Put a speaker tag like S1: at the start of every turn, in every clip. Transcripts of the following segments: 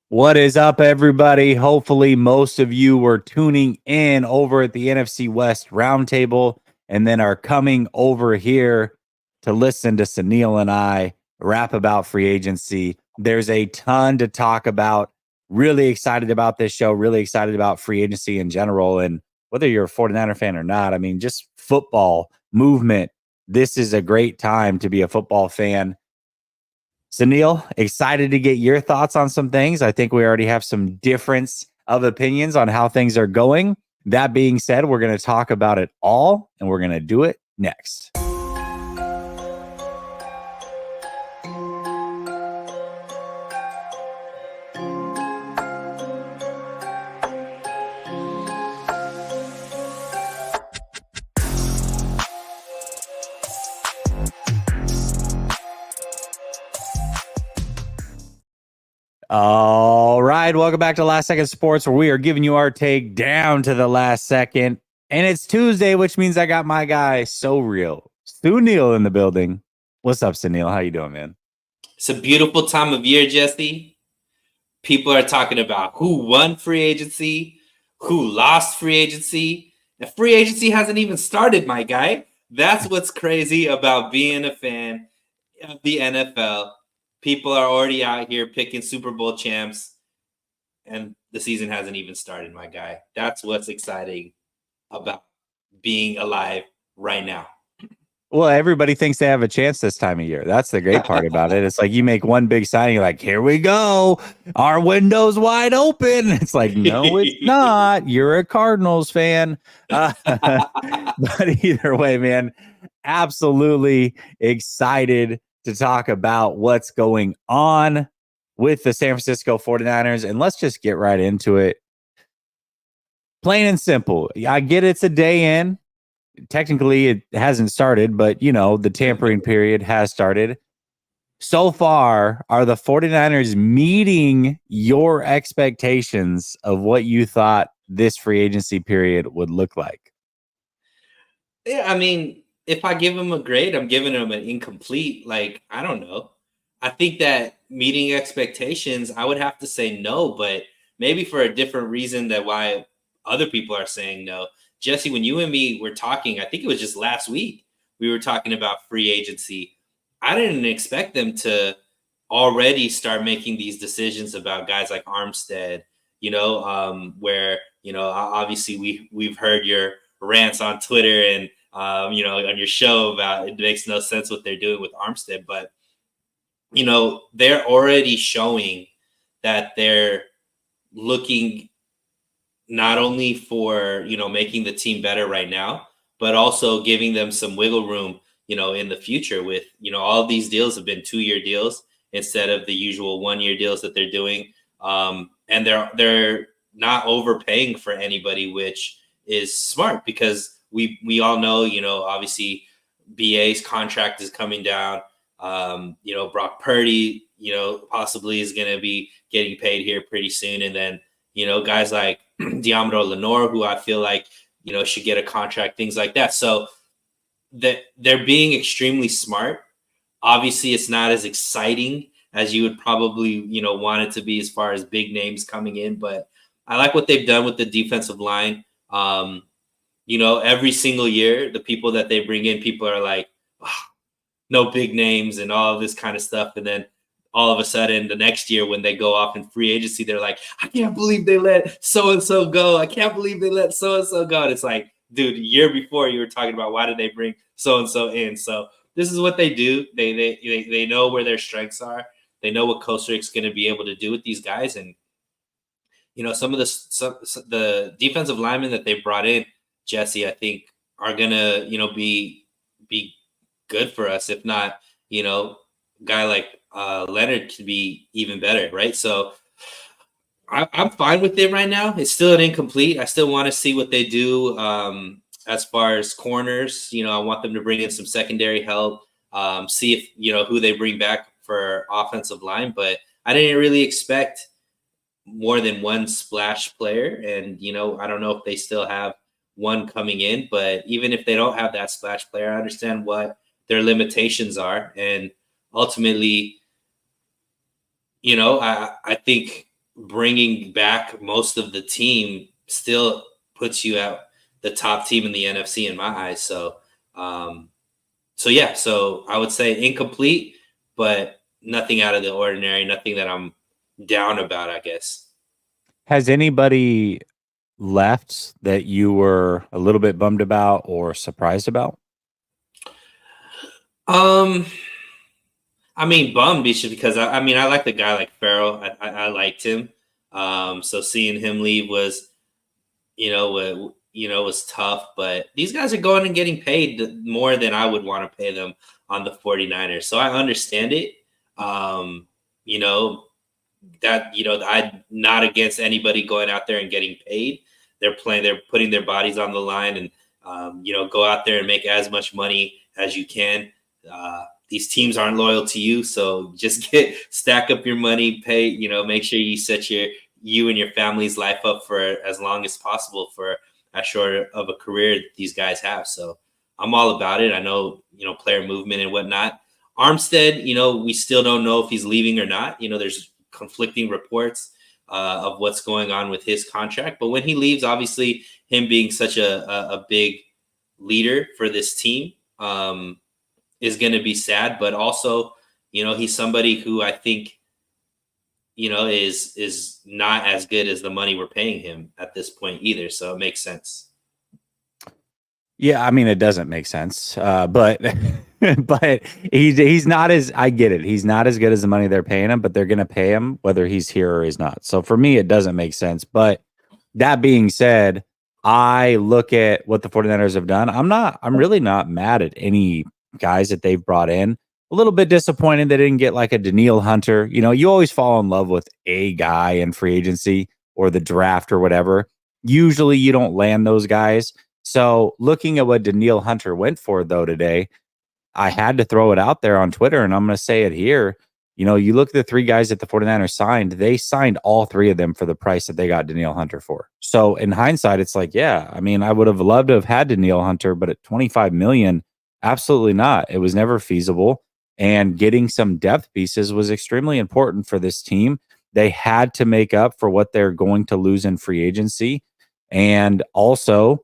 S1: What is up, everybody? Hopefully, most of you were tuning in over at the NFC West Roundtable and then are coming over here to listen to Sunil and I rap about free agency. There's a ton to talk about. Really excited about this show, really excited about free agency in general. And whether you're a 49er fan or not, I mean, just football movement. This is a great time to be a football fan. Sunil, excited to get your thoughts on some things. I think we already have some difference of opinions on how things are going. That being said, we're going to talk about it all, and we're going to do it next. All right, welcome back to Last Second Sports, where we are giving you our take down to the last second. And it's Tuesday, which means I got my guy, So Real, Sunil, in the building. What's up, Sunil? How you doing, man?
S2: It's a beautiful time of year, Jesse. People are talking about who won free agency, who lost free agency. And free agency hasn't even started, my guy. That's what's crazy about being a fan of the NFL. People are already out here picking Super Bowl champs, and the season hasn't even started, my guy. That's what's exciting about being alive right now.
S1: Well, everybody thinks they have a chance this time of year. That's the great part about it. It's like you make one big signing, you're like, here we go. Our window's wide open. It's like, no, it's not. You're a Cardinals fan. But either way, man, absolutely excited to talk about what's going on with the San Francisco 49ers. And let's just get right into it. Plain and simple. I get it's a day in. Technically, it hasn't started, but, you know, the tampering period has started. So far, are the 49ers meeting your expectations of what you thought this free agency period would look like?
S2: Yeah, I mean, if I give him a grade, I'm giving him an incomplete. Like, I don't know. I think that meeting expectations, I would have to say no, but maybe for a different reason than why other people are saying no. Jesse, when you and me were talking, I think it was just last week, we were talking about free agency. I didn't expect them to already start making these decisions about guys like Armstead, where, obviously we've heard your rants on Twitter and, on your show about it makes no sense what they're doing with Armstead, but they're already showing that they're looking not only for, making the team better right now, but also giving them some wiggle room, in the future with, all of these deals have been 2-year deals instead of the usual 1-year deals that they're doing. And they're not overpaying for anybody, which is smart because we all know, obviously BA's contract is coming down. Brock Purdy, possibly is going to be getting paid here pretty soon. And then, guys like Diamondro Lenore, who I feel like, should get a contract, things like that. So that they're being extremely smart. Obviously, it's not as exciting as you would probably, want it to be as far as big names coming in. But I like what they've done with the defensive line. Every single year, the people that they bring in, people are like, oh, no big names and all of this kind of stuff. And then all of a sudden the next year when they go off in free agency, they're like, I can't believe they let so-and-so go. I can't believe they let so-and-so go. And it's like, dude, year before you were talking about why did they bring so-and-so in? So this is what they do. They know where their strengths are. They know what Kostrick's going to be able to do with these guys. And, some of the defensive linemen that they brought in, Jesse, I think are going to, be good for us. If not, guy like Leonard can be even better, right? So I'm fine with it right now. It's still an incomplete. I still want to see what they do as far as corners. I want them to bring in some secondary help, see if, who they bring back for offensive line. But I didn't really expect more than one splash player. And, I don't know if they still have one coming in, but even if they don't have that splash player, I understand what their limitations are. And ultimately, I think bringing back most of the team still puts you at the top team in the NFC in my eyes. Um, so yeah, so I would say incomplete, but nothing out of the ordinary, nothing that I'm down about, I guess.
S1: Has anybody left that you were a little bit bummed about or surprised about?
S2: Um, I mean, bummed because I mean, I like the guy like Farrell. I liked him. So seeing him leave was, was tough. But these guys are going and getting paid more than I would want to pay them on the 49ers. So I understand it. Um, you know, I'm not against anybody going out there and getting paid. They're putting their bodies on the line, and go out there and make as much money as you can. These teams aren't loyal to you, so just stack up your money, pay, make sure you set you and your family's life up for as long as possible for as short of a career these guys have. So I'm all about it. I know, player movement and whatnot. Armstead, we still don't know if he's leaving or not. There's conflicting reports of what's going on with his contract. But when he leaves, obviously, him being such a big leader for this team is going to be sad. But also, he's somebody who I think, is not as good as the money we're paying him at this point either. So it makes sense.
S1: Yeah, I mean, it doesn't make sense, but but he's not as, I get it. He's not as good as the money they're paying him, but they're going to pay him whether he's here or he's not. So for me, it doesn't make sense. But that being said, I look at what the 49ers have done. I'm really not mad at any guys that they've brought in. A little bit disappointed they didn't get like a Daniil Hunter. You always fall in love with a guy in free agency or the draft or whatever. Usually you don't land those guys. So looking at what Daniil Hunter went for, though, today, I had to throw it out there on Twitter, and I'm going to say it here. You look at the three guys that the 49ers signed, they signed all three of them for the price that they got Daniil Hunter for. So in hindsight, it's like, yeah, I mean, I would have loved to have had Daniil Hunter, but at $25 million, absolutely not. It was never feasible. And getting some depth pieces was extremely important for this team. They had to make up for what they're going to lose in free agency. And also,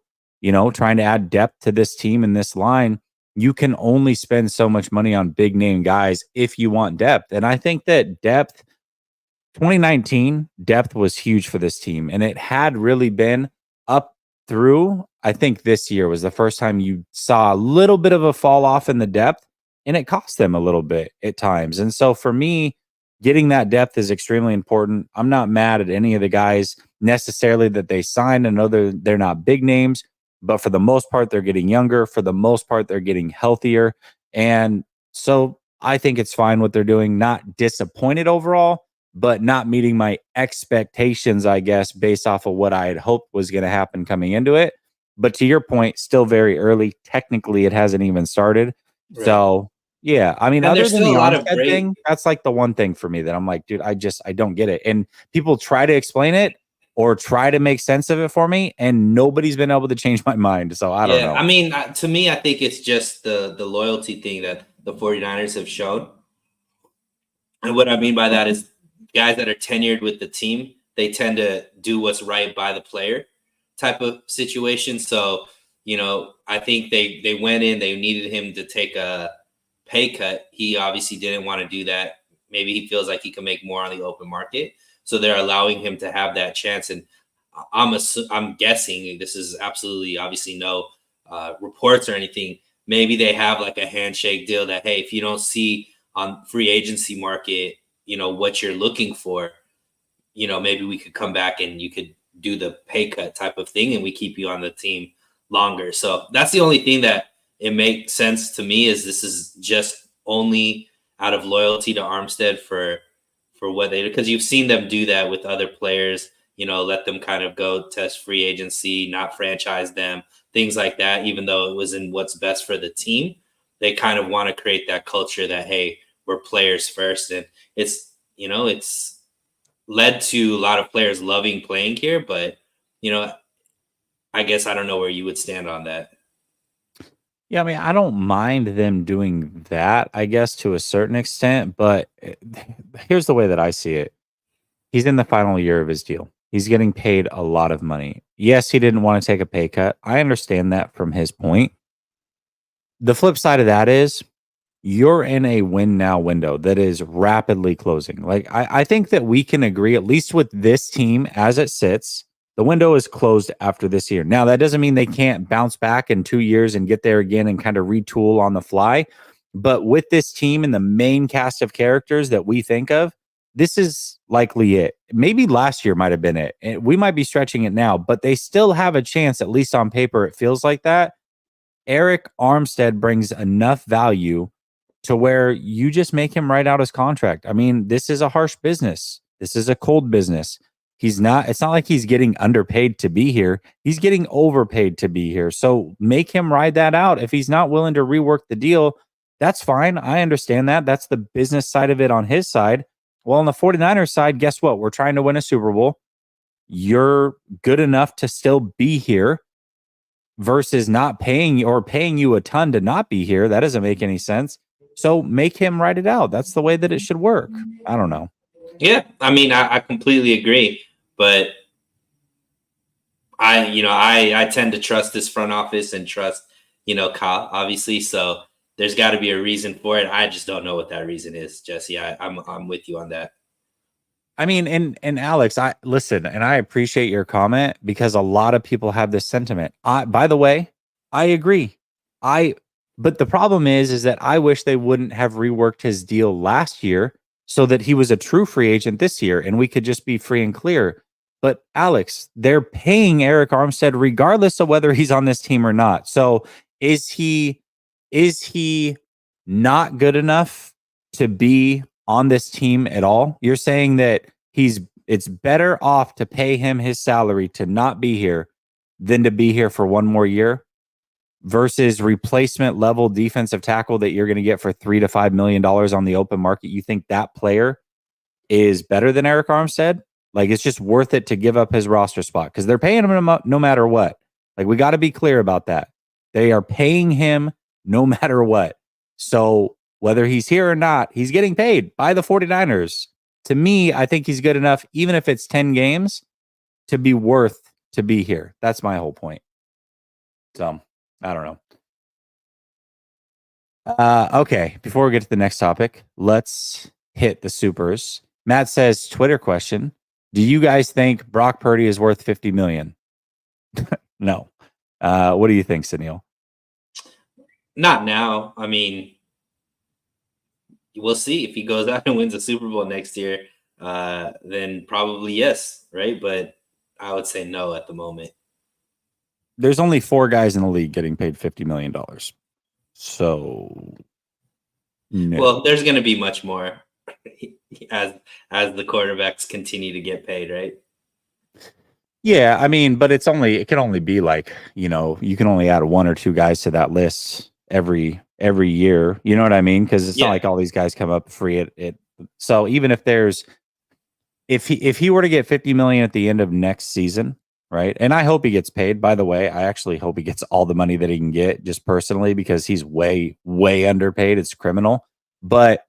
S1: trying to add depth to this team and this line, you can only spend so much money on big name guys if you want depth. And I think that 2019, depth was huge for this team. And it had really been up through, I think this year was the first time you saw a little bit of a fall off in the depth, and it cost them a little bit at times. And so for me, getting that depth is extremely important. I'm not mad at any of the guys necessarily that they signed. I know they're not big names, but for the most part, they're getting younger. For the most part, they're getting healthier. And so I think it's fine what they're doing. Not disappointed overall, but not meeting my expectations, I guess, based off of what I had hoped was going to happen coming into it. But to your point, still very early. Technically, it hasn't even started.
S2: Right.
S1: So, yeah, I mean,
S2: And
S1: other
S2: there's
S1: than
S2: still
S1: the
S2: a lot of
S1: Armstead
S2: great.
S1: thing, that's like the one thing for me that I'm like, dude, I don't get it. And people try to explain it or try to make sense of it for me, and nobody's been able to change my mind. So I don't
S2: Yeah,
S1: know.
S2: I mean, to me, I think it's just the loyalty thing that the 49ers have shown. And what I mean by that is guys that are tenured with the team, they tend to do what's right by the player type of situation. So, I think they went in, they needed him to take a pay cut. He obviously didn't want to do that. Maybe he feels like he can make more on the open market. So they're allowing him to have that chance. And I'm guessing this is absolutely obviously no reports or anything. Maybe they have like a handshake deal that, hey, if you don't see on free agency market, what you're looking for, maybe we could come back and you could do the pay cut type of thing and we keep you on the team longer. So that's the only thing that it makes sense to me is this is just only out of loyalty to Armstead for what they do. Because you've seen them do that with other players, let them kind of go test free agency, not franchise them, things like that, even though it was in what's best for the team. They kind of want to create that culture that, hey, we're players first. And it's led to a lot of players loving playing here, but I guess I don't know where you would stand on that.
S1: Yeah, I mean, I don't mind them doing that, I guess, to a certain extent, but here's the way that I see it. He's in the final year of his deal. He's getting paid a lot of money. Yes, he didn't want to take a pay cut. I understand that from his point. The flip side of that is you're in a win now window that is rapidly closing. Like, I think that we can agree, at least with this team as it sits, the window is closed after this year. Now, that doesn't mean they can't bounce back in 2 years and get there again and kind of retool on the fly. But with this team and the main cast of characters that we think of, this is likely it. Maybe last year might have been it. We might be stretching it now, but they still have a chance, at least on paper, it feels like that. Eric Armstead brings enough value to where you just make him write out his contract. I mean, this is a harsh business. This is a cold business. It's not like he's getting underpaid to be here. He's getting overpaid to be here. So make him ride that out. If he's not willing to rework the deal, that's fine. I understand that. That's the business side of it on his side. Well, on the 49ers side, guess what? We're trying to win a Super Bowl. You're good enough to still be here versus not paying you a ton to not be here. That doesn't make any sense. So make him write it out. That's the way that it should work. I don't know.
S2: Yeah, I mean, I completely agree, but I tend to trust this front office and trust, Kyle, obviously. So there's got to be a reason for it. I just don't know what that reason is, Jesse. I'm with you on that.
S1: I mean, and Alex, I listen, and I appreciate your comment because a lot of people have this sentiment. By the way, I agree. But the problem is that I wish they wouldn't have reworked his deal last year so that he was a true free agent this year and we could just be free and clear. But Alex, they're paying Eric Armstead regardless of whether he's on this team or not. So is he not good enough to be on this team at all? You're saying that it's better off to pay him his salary to not be here than to be here for one more year versus replacement level defensive tackle that you're going to get for $3 to $5 million on the open market. You think that player is better than Eric Armstead? Like, it's just worth it to give up his roster spot because they're paying him no matter what. Like, we got to be clear about that. They are paying him no matter what. So whether he's here or not, he's getting paid by the 49ers. To me, I think he's good enough, even if it's 10 games, to be worth to be here. That's my whole point. So, I don't know. Okay, before we get to the next topic, let's hit the supers. Matt says, Twitter question, do you guys think Brock Purdy is worth $50 million? No. What do you think, Sunil?
S2: Not now. I mean, we'll see if he goes out and wins a Super Bowl next year. Then probably yes, right? But I would say no at the moment.
S1: There's only 4 guys in the league getting paid $50 million. So, no.
S2: Well, there's going to be much more as the quarterbacks continue to get paid, right?
S1: Yeah, I mean, but it can only be like, you can only add 1 or 2 guys to that list every year. You know what I mean? Because it's not like all these guys come up free. So even if he were to get $50 million at the end of next season, right? And I hope he gets paid. By the way, I actually hope he gets all the money that he can get, just personally, because he's way, way underpaid. It's criminal. But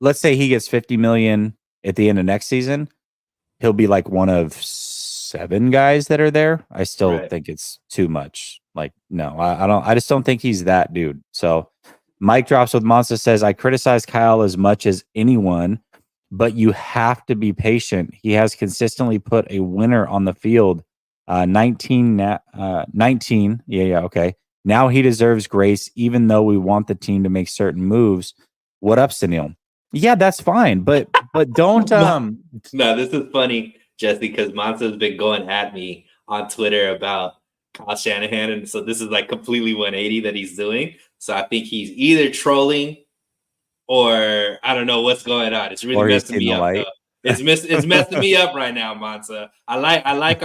S1: let's say he gets $50 million at the end of next season. He'll be like one of 7 guys that are there. I still think it's too much. Like, no, I just don't think he's that dude. So Mike drops with Monster says, I criticize Kyle as much as anyone, but you have to be patient. He has consistently put a winner on the field. 19. Yeah. Okay. Now he deserves grace, even though we want the team to make certain moves. What up, Sunil? Yeah, that's fine, but don't.
S2: No, this is funny, Jesse, because Monster's been going at me on Twitter about Kyle Shanahan, and so this is like completely 180 that he's doing. So I think he's either trolling or I don't know what's going on. It's really messing me up. It's messing me up right now, Monster. I like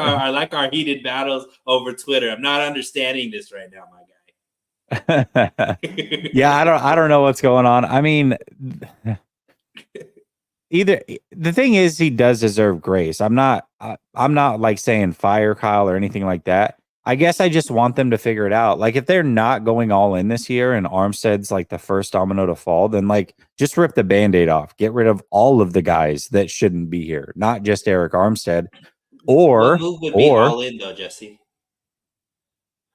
S2: our heated battles over Twitter. I'm not understanding this right now, my guy.
S1: Yeah, I don't know what's going on. I mean, either the thing is he does deserve grace. I'm not like saying fire Kyle or anything like that. I guess I just want them to figure it out. Like, if they're not going all in this year and Armstead's like the first domino to fall, then like just rip the Band-Aid off. Get rid of all of the guys that shouldn't be here, not just Eric Armstead.
S2: What
S1: Or
S2: move would be all in though, Jesse?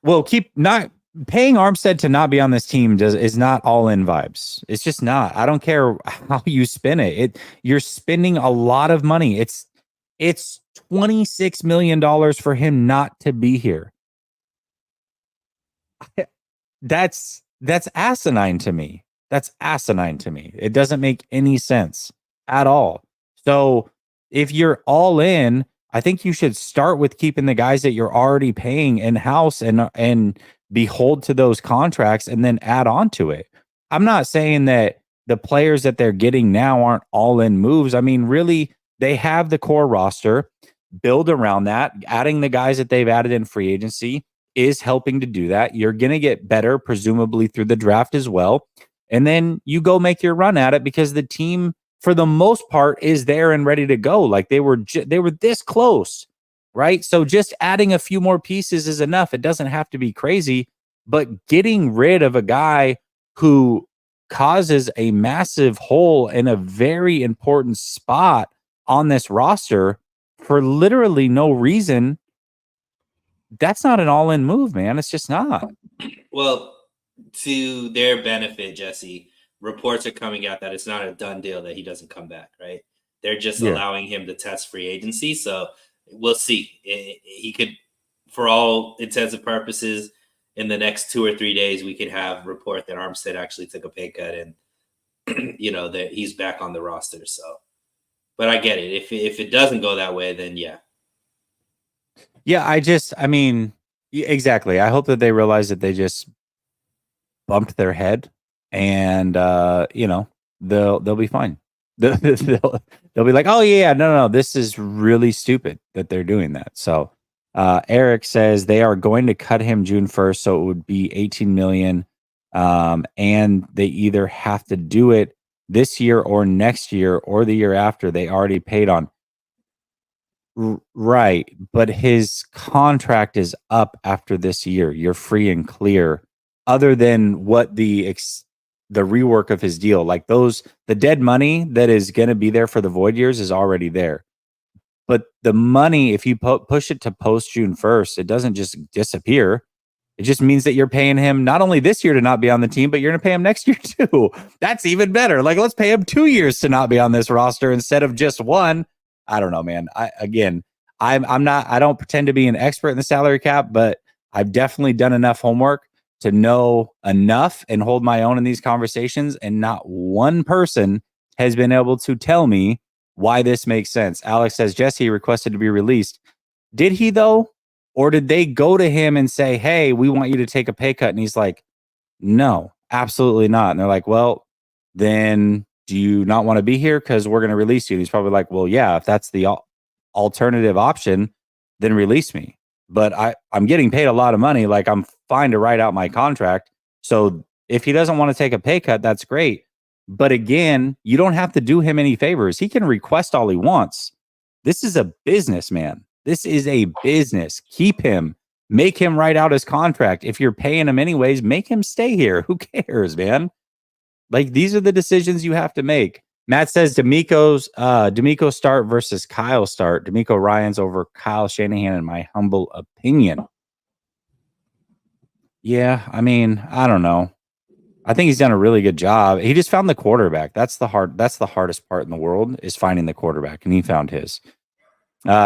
S1: well, keep not paying Armstead to not be on this team is not all in vibes. It's just not. I don't care how you spin it. You're spending a lot of money. It's $26 million for him not to be here. That's asinine to me. That's asinine to me. It doesn't make any sense at all. So if you're all in, I think you should start with keeping the guys that you're already paying in house and behold to those contracts and then add on to it. I'm not saying that the players that they're getting now aren't all in moves. I mean, really, they have the core roster. Build around that. Adding the guys that they've added in free agency is helping to do that. You're going to get better, presumably through the draft as well. And then you go make your run at it because the team, for the most part, is there and ready to go. Like they were this close, right? So just adding a few more pieces is enough. It doesn't have to be crazy, but getting rid of a guy who causes a massive hole in a very important spot on this roster for literally no reason, that's not an all-in move, man. It's just not.
S2: Well, to their benefit, Jesse, reports are coming out that it's not a done deal that he doesn't come back, right? They're just allowing him to test free agency. So we'll see. He could, for all intents and purposes, in the next 2 or 3 days, we could have report that Armstead actually took a pay cut and, that he's back on the roster. So, but I get it. If it doesn't go that way, then yeah.
S1: Yeah, I mean, exactly. I hope that they realize that they just bumped their head and, they'll be fine. They'll be like, oh yeah, no, this is really stupid that they're doing that. So Eric says they are going to cut him June 1st. So it would be 18 million. And they either have to do it this year or next year or the year after. They already paid on. Right. But his contract is up after this year. You're free and clear other than what the rework of his deal, like the dead money that is going to be there for the void years is already there. But the money, if you push it to post June 1st, it doesn't just disappear. It just means that you're paying him not only this year to not be on the team, but you're going to pay him next year too. That's even better. Like, let's pay him 2 years to not be on this roster instead of just one. I don't know, man. I don't pretend to be an expert in the salary cap, but I've definitely done enough homework to know enough and hold my own in these conversations. And not one person has been able to tell me why this makes sense. Alex says Jesse requested to be released. Did he though? Or did they go to him and say, hey, we want you to take a pay cut? And he's like, no, absolutely not. And they're like, well, then do you not want to be here? Because we're going to release you. And he's probably like, well, yeah, if that's the alternative option, then release me. But I'm getting paid a lot of money. Like, I'm fine to write out my contract. So if he doesn't want to take a pay cut, that's great. But again, you don't have to do him any favors. He can request all he wants. This is a business, man. This is a business. Keep him. Make him write out his contract. If you're paying him anyways, make him stay here. Who cares, man? Like, these are the decisions you have to make. Matt says D'Amico start versus Kyle start. D'Amico Ryans over Kyle Shanahan, in my humble opinion. Yeah, I mean, I don't know. I think he's done a really good job. He just found the quarterback. That's the hardest part in the world, is finding the quarterback, and he found his.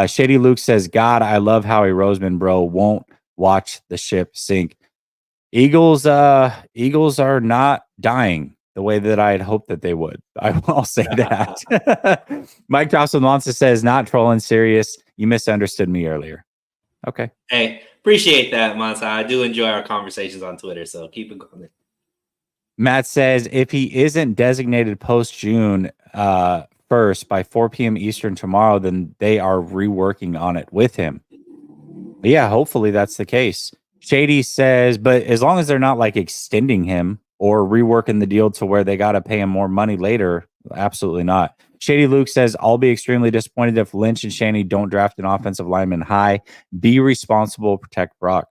S1: Shady Luke says, God, I love Howie Roseman, bro. Won't watch the ship sink. Eagles are not dying the way that I had hoped that they would. I'll say that. Mike Thompson says, not trolling, serious. You misunderstood me earlier. Okay.
S2: Hey, appreciate that, Monsa. I do enjoy our conversations on Twitter, so keep it going.
S1: Matt says, if he isn't designated post-June 1st by 4 p.m. Eastern tomorrow, then they are reworking on it with him. But yeah, hopefully that's the case. Shady says, but as long as they're not like extending him or reworking the deal to where they got to pay him more money later, absolutely not. Shady Luke says, I'll be extremely disappointed if Lynch and Shanny don't draft an offensive lineman high. Be responsible, protect Brock.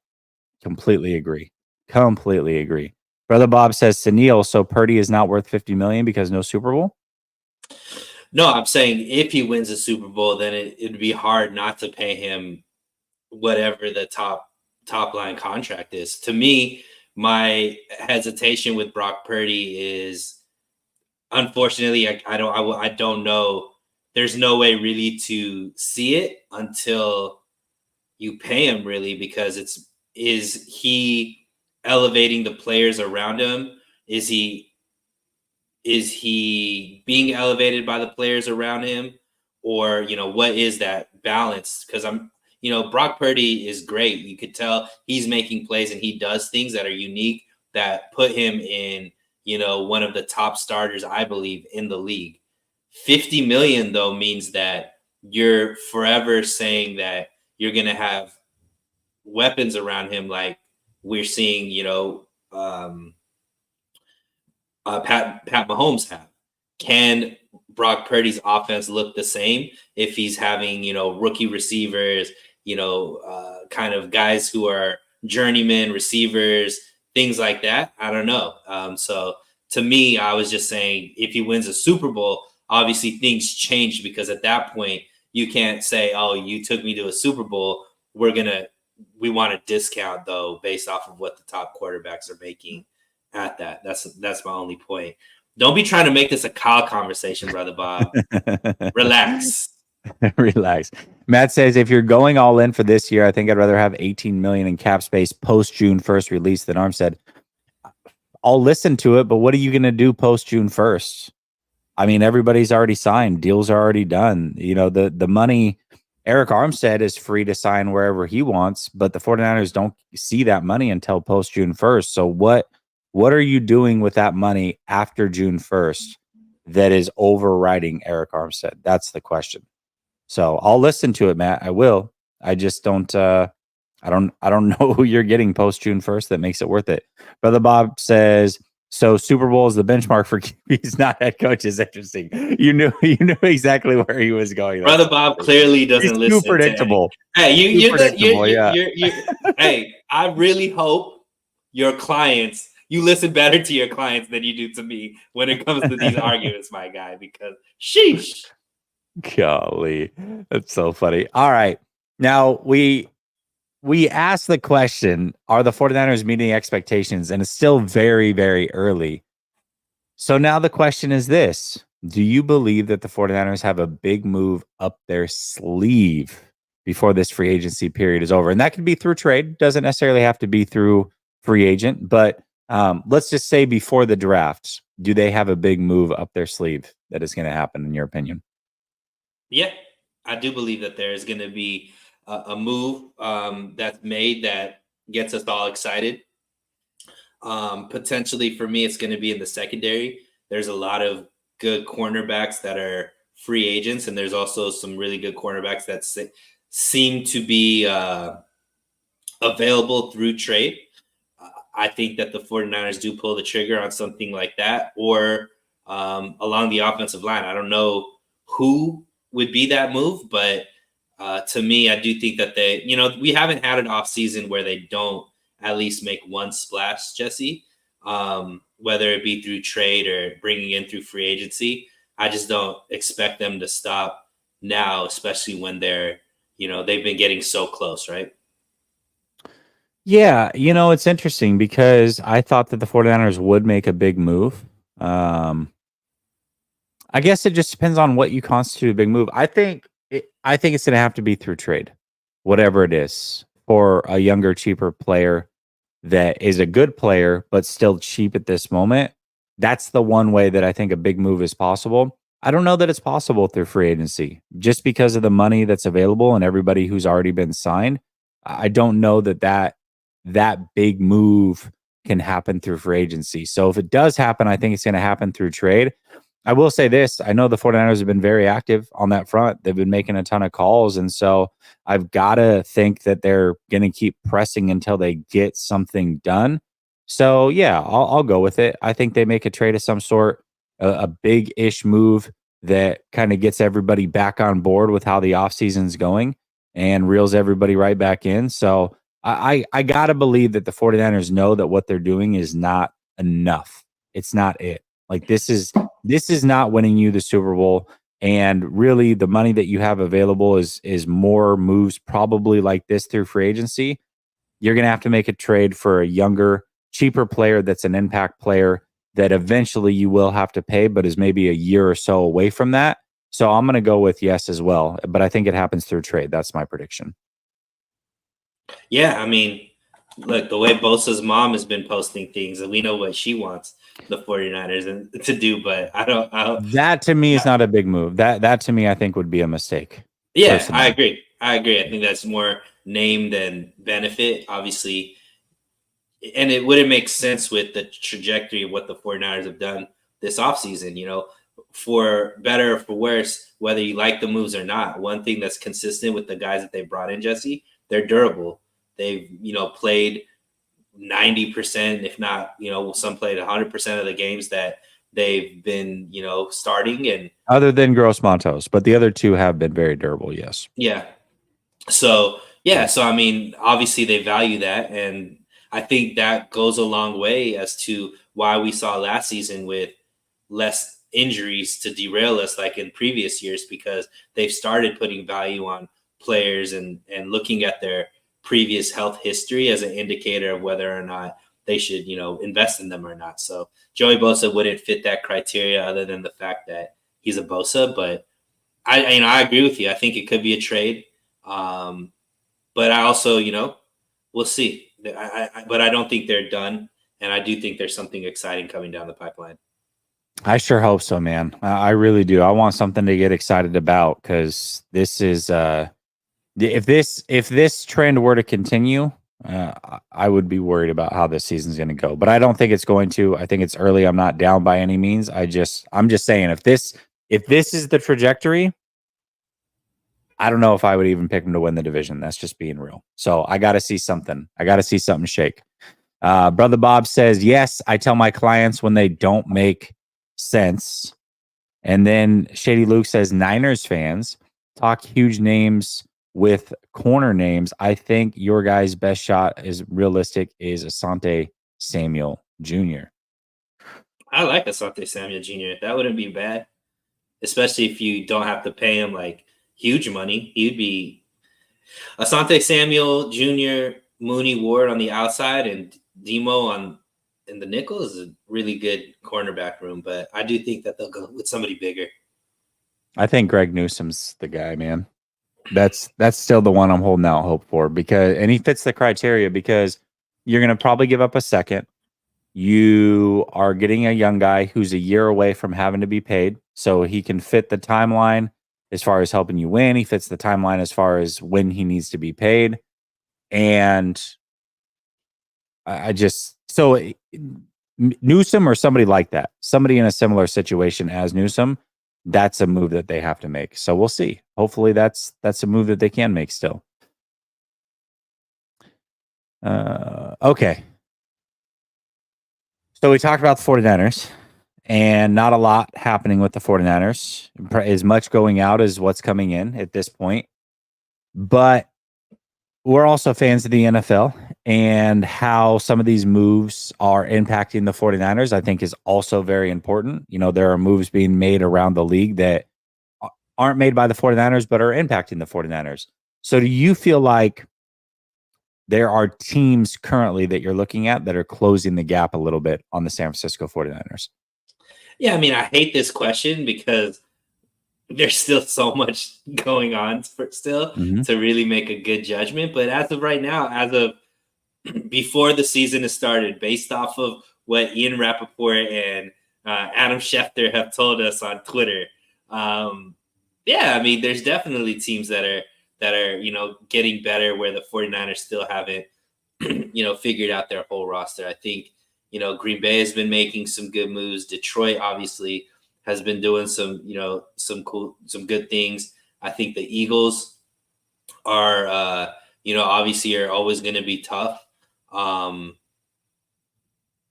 S1: Completely agree. Completely agree. Brother Bob says to Neil, so Purdy is not worth 50 million because no Super Bowl?
S2: No, I'm saying if he wins a Super Bowl, then it'd be hard not to pay him whatever the top line contract is. To me, my hesitation with Brock Purdy is, unfortunately, I don't know. There's no way really to see it until you pay him, really, because is he elevating the players around him? Is he being elevated by the players around him, or what is that balance? Because Brock Purdy is great. You could tell he's making plays and he does things that are unique that put him in one of the top starters, I believe, in the league. 50 million though means that you're forever saying that you're going to have weapons around him, like we're seeing Pat Mahomes have. Can Brock Purdy's offense look the same if he's having rookie receivers, kind of guys who are journeyman receivers, things like that? I don't know. So to me, I was just saying, if he wins a Super Bowl, obviously things change, because at that point you can't say, "Oh, you took me to a Super Bowl. We want a discount though, based off of what the top quarterbacks are making." At that. That's my only point. Don't be trying to make this a Kyle conversation, brother Bob. Relax.
S1: Relax. Matt says, if you're going all in for this year, I think I'd rather have 18 million in cap space post June 1st release than Armstead. I'll listen to it, but what are you going to do post June 1st? I mean, everybody's already signed. Deals are already done. The money, Eric Armstead is free to sign wherever he wants, but the 49ers don't see that money until post June 1st. So what are you doing with that money after June 1st that is overriding Eric Armstead? That's the question. So I'll listen to it, Matt. I will. I just don't I don't know who you're getting post June 1st that makes it worth it. Brother Bob says, so Super Bowl is the benchmark for QBs, not head coaches. Interesting. You knew exactly where he was going.
S2: Brother Bob clearly doesn't listen.
S1: Too predictable.
S2: Hey, hey, I really hope your clients, you listen better to your clients than you do to me when it comes to these arguments, my guy, because sheesh.
S1: Golly, that's so funny. All right. Now we asked the question, are the 49ers meeting expectations? And it's still very, very early. So now the question is this: do you believe that the 49ers have a big move up their sleeve before this free agency period is over? And that could be through trade. Doesn't necessarily have to be through free agent, but let's just say before the draft, do they have a big move up their sleeve that is going to happen, in your opinion?
S2: Yeah, I do believe that there is going to be a move that's made that gets us all excited. Potentially for me, it's going to be in the secondary. There's a lot of good cornerbacks that are free agents, and there's also some really good cornerbacks that seem to be available through trade. I think that the 49ers do pull the trigger on something like that, or along the offensive line. I don't know who would be that move, but to me, I do think that we haven't had an offseason where they don't at least make one splash, Jesse, whether it be through trade or bringing in through free agency. I just don't expect them to stop now, especially when they've been getting so close, right?
S1: Yeah, it's interesting because I thought that the 49ers would make a big move. I guess it just depends on what you constitute a big move. I think it's going to have to be through trade, whatever it is, for a younger, cheaper player that is a good player but still cheap at this moment. That's the one way that I think a big move is possible. I don't know that it's possible through free agency just because of the money that's available and everybody who's already been signed. I don't know that big move can happen through free agency. So if it does happen, I think it's going to happen through trade. I will say this. I know the 49ers have been very active on that front. They've been making a ton of calls. And so I've got to think that they're going to keep pressing until they get something done. So, yeah, I'll go with it. I think they make a trade of some sort, a big-ish move that kind of gets everybody back on board with how the offseason's going and reels everybody right back in. So I got to believe that the 49ers know that what they're doing is not enough. It's not it. Like this is not winning you the Super Bowl. And really the money that you have available is more moves probably like this through free agency. You're going to have to make a trade for a younger, cheaper player that's an impact player that eventually you will have to pay, but is maybe a year or so away from that. So I'm going to go with yes as well. But I think it happens through trade. That's my prediction.
S2: Yeah, I mean, look, the way Bosa's mom has been posting things, and we know what she wants the 49ers to do, but I don't
S1: that to me is not a big move. That to me, I think would be a mistake.
S2: yeah,
S1: Personally.
S2: I agree. I think that's more name than benefit, obviously. And it wouldn't make sense with the trajectory of what the 49ers have done this offseason, for better or for worse, whether you like the moves or not. One thing that's consistent with the guys that they brought in, Jesse, they're durable. They've, played 90%, if not, some played 100% of the games that they've been, starting. And
S1: other than Gross Matos, but the other two have been very durable. Yes.
S2: Yeah. So, I mean, obviously they value that. And I think that goes a long way as to why we saw last season with less injuries to derail us like in previous years, because they've started putting value on players and looking at their previous health history as an indicator of whether or not they should, invest in them or not. So Joey Bosa wouldn't fit that criteria other than the fact that he's a Bosa. But I agree with you. I think it could be a trade. But I also, we'll see. But I don't think they're done. And I do think there's something exciting coming down the pipeline.
S1: I sure hope so, man. I really do. I want something to get excited about, because this is if this trend were to continue, I would be worried about how this season's going to go. But I don't think it's going to. I think it's early. I'm not down by any means. I'm just saying, if this is the trajectory, I don't know if I would even pick them to win the division. That's just being real. So I got to see something. I got to see something shake. Brother Bob says, yes, I tell my clients when they don't make sense. And then Shady Luke says, Niners fans talk huge names with corner names. I think your guy's best shot is realistic is Asante Samuel Jr.
S2: I like Asante Samuel Jr. That wouldn't be bad, especially if you don't have to pay him like huge money. He'd be Asante Samuel Jr., Mooney Ward on the outside, and Demo in the nickel is a really good cornerback room. But I do think that they'll go with somebody bigger.
S1: I think Greg Newsome's the guy, man. That's still the one I'm holding out hope for, and he fits the criteria, because you're going to probably give up a second. You are getting a young guy who's a year away from having to be paid, so he can fit the timeline as far as helping you win. He fits the timeline as far as when he needs to be paid. And Newsome or somebody like that, somebody in a similar situation as Newsome, that's a move that they have to make. So we'll see. Hopefully that's a move that they can make still. Okay. So we talked about the 49ers, and not a lot happening with the 49ers, as much going out as what's coming in at this point. But we're also fans of the NFL, and how some of these moves are impacting the 49ers, I think, is also very important. There are moves being made around the league that aren't made by the 49ers, but are impacting the 49ers. So do you feel like there are teams currently that you're looking at that are closing the gap a little bit on the San Francisco 49ers?
S2: Yeah, I mean, I hate this question because there's still so much going on to really make a good judgment. But as of right now, as of before the season has started, based off of what Ian Rappaport and Adam Schefter have told us on Twitter, I mean, there's definitely teams that are getting better, where the 49ers still haven't figured out their whole roster. I think Green Bay has been making some good moves. Detroit obviously has been doing some good things. I think the Eagles are obviously are always going to be tough. All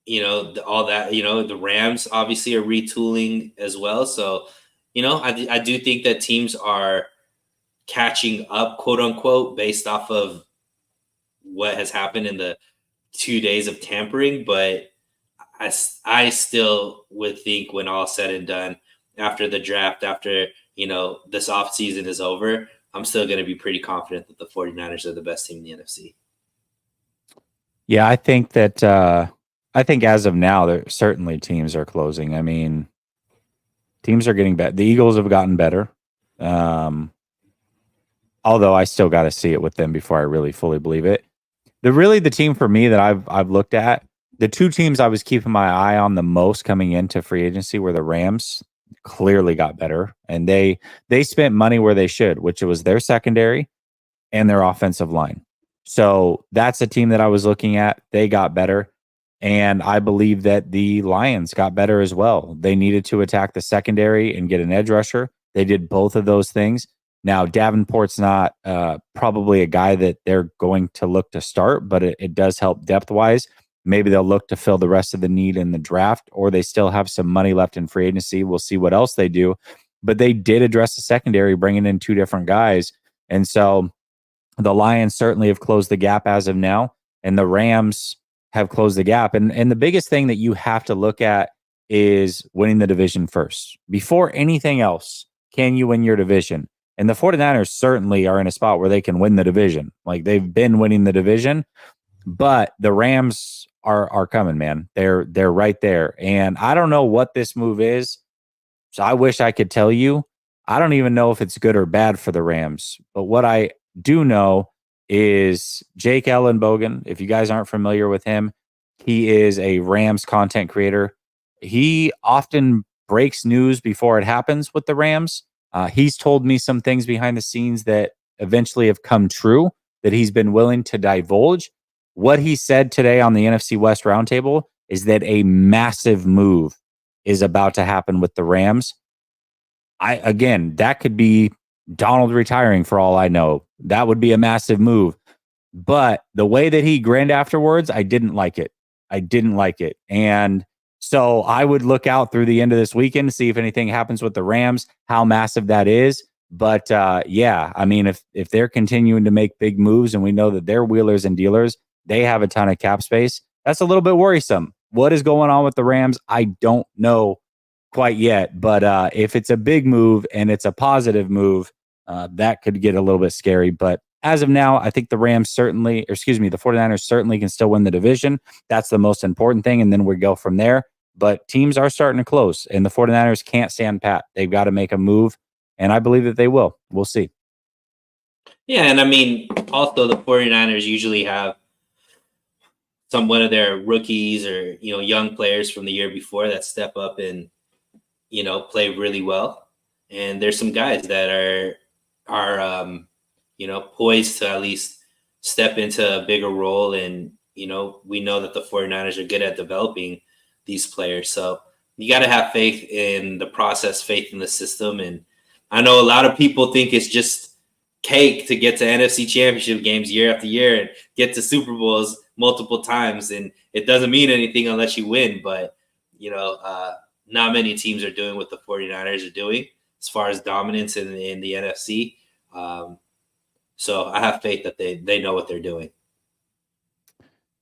S2: that, the Rams obviously are retooling as well. So, I do think that teams are catching up, quote unquote, based off of what has happened in the 2 days of tampering, but I still would think when all said and done, after the draft, after this offseason is over, I'm still going to be pretty confident that the 49ers are the best team in the NFC.
S1: Yeah, I think that I think as of now, there certainly teams are closing. I mean, teams are getting better. The Eagles have gotten better. Although I still got to see it with them before I really fully believe it. The team for me that I've looked at, the two teams I was keeping my eye on the most coming into free agency were the Rams. Clearly got better, and they spent money where they should, which was their secondary and their offensive line. So that's a team that I was looking at. They got better. And I believe that the Lions got better as well. They needed to attack the secondary and get an edge rusher. They did both of those things. Now, Davenport's not probably a guy that they're going to look to start, but it does help depth-wise. Maybe they'll look to fill the rest of the need in the draft, or they still have some money left in free agency. We'll see what else they do. But they did address the secondary, bringing in two different guys. And so the Lions certainly have closed the gap as of now, and the Rams have closed the gap. And the biggest thing that you have to look at is winning the division first. Before anything else, can you win your division? And the 49ers certainly are in a spot where they can win the division. Like, they've been winning the division, but the Rams are coming, man. They're right there. And I don't know what this move is. So I wish I could tell you. I don't even know if it's good or bad for the Rams. But what I do know is Jake Ellenbogen. If you guys aren't familiar with him, he is a Rams content creator. He often breaks news before it happens with the Rams. He's told me some things behind the scenes that eventually have come true that he's been willing to divulge. What he said today on the NFC West Roundtable is that a massive move is about to happen with the Rams. Again, that could be Donald retiring for all I know. That would be a massive move. But the way that he grinned afterwards, I didn't like it. And so I would look out through the end of this weekend to see if anything happens with the Rams, how massive that is. But yeah, I mean, if they're continuing to make big moves and we know that they're wheelers and dealers, they have a ton of cap space. That's a little bit worrisome. What is going on with the Rams? I don't know quite yet. But if it's a big move and it's a positive move, that could get a little bit scary. But as of now, I think the 49ers certainly can still win the division. That's the most important thing. And then we go from there. But teams are starting to close, and the 49ers can't stand pat. They've got to make a move, and I believe that they will. We'll see.
S2: Yeah, and I mean, also the 49ers usually have one of their rookies or young players from the year before that step up and play really well. And there's some guys that are poised to at least step into a bigger role. And we know that the 49ers are good at developing these players. So you got to have faith in the process, faith in the system. And I know a lot of people think it's just cake to get to NFC championship games year after year and get to Super Bowls multiple times. And it doesn't mean anything unless you win. But, not many teams are doing what the 49ers are doing as far as dominance in the NFC. So I have faith that they know what they're doing.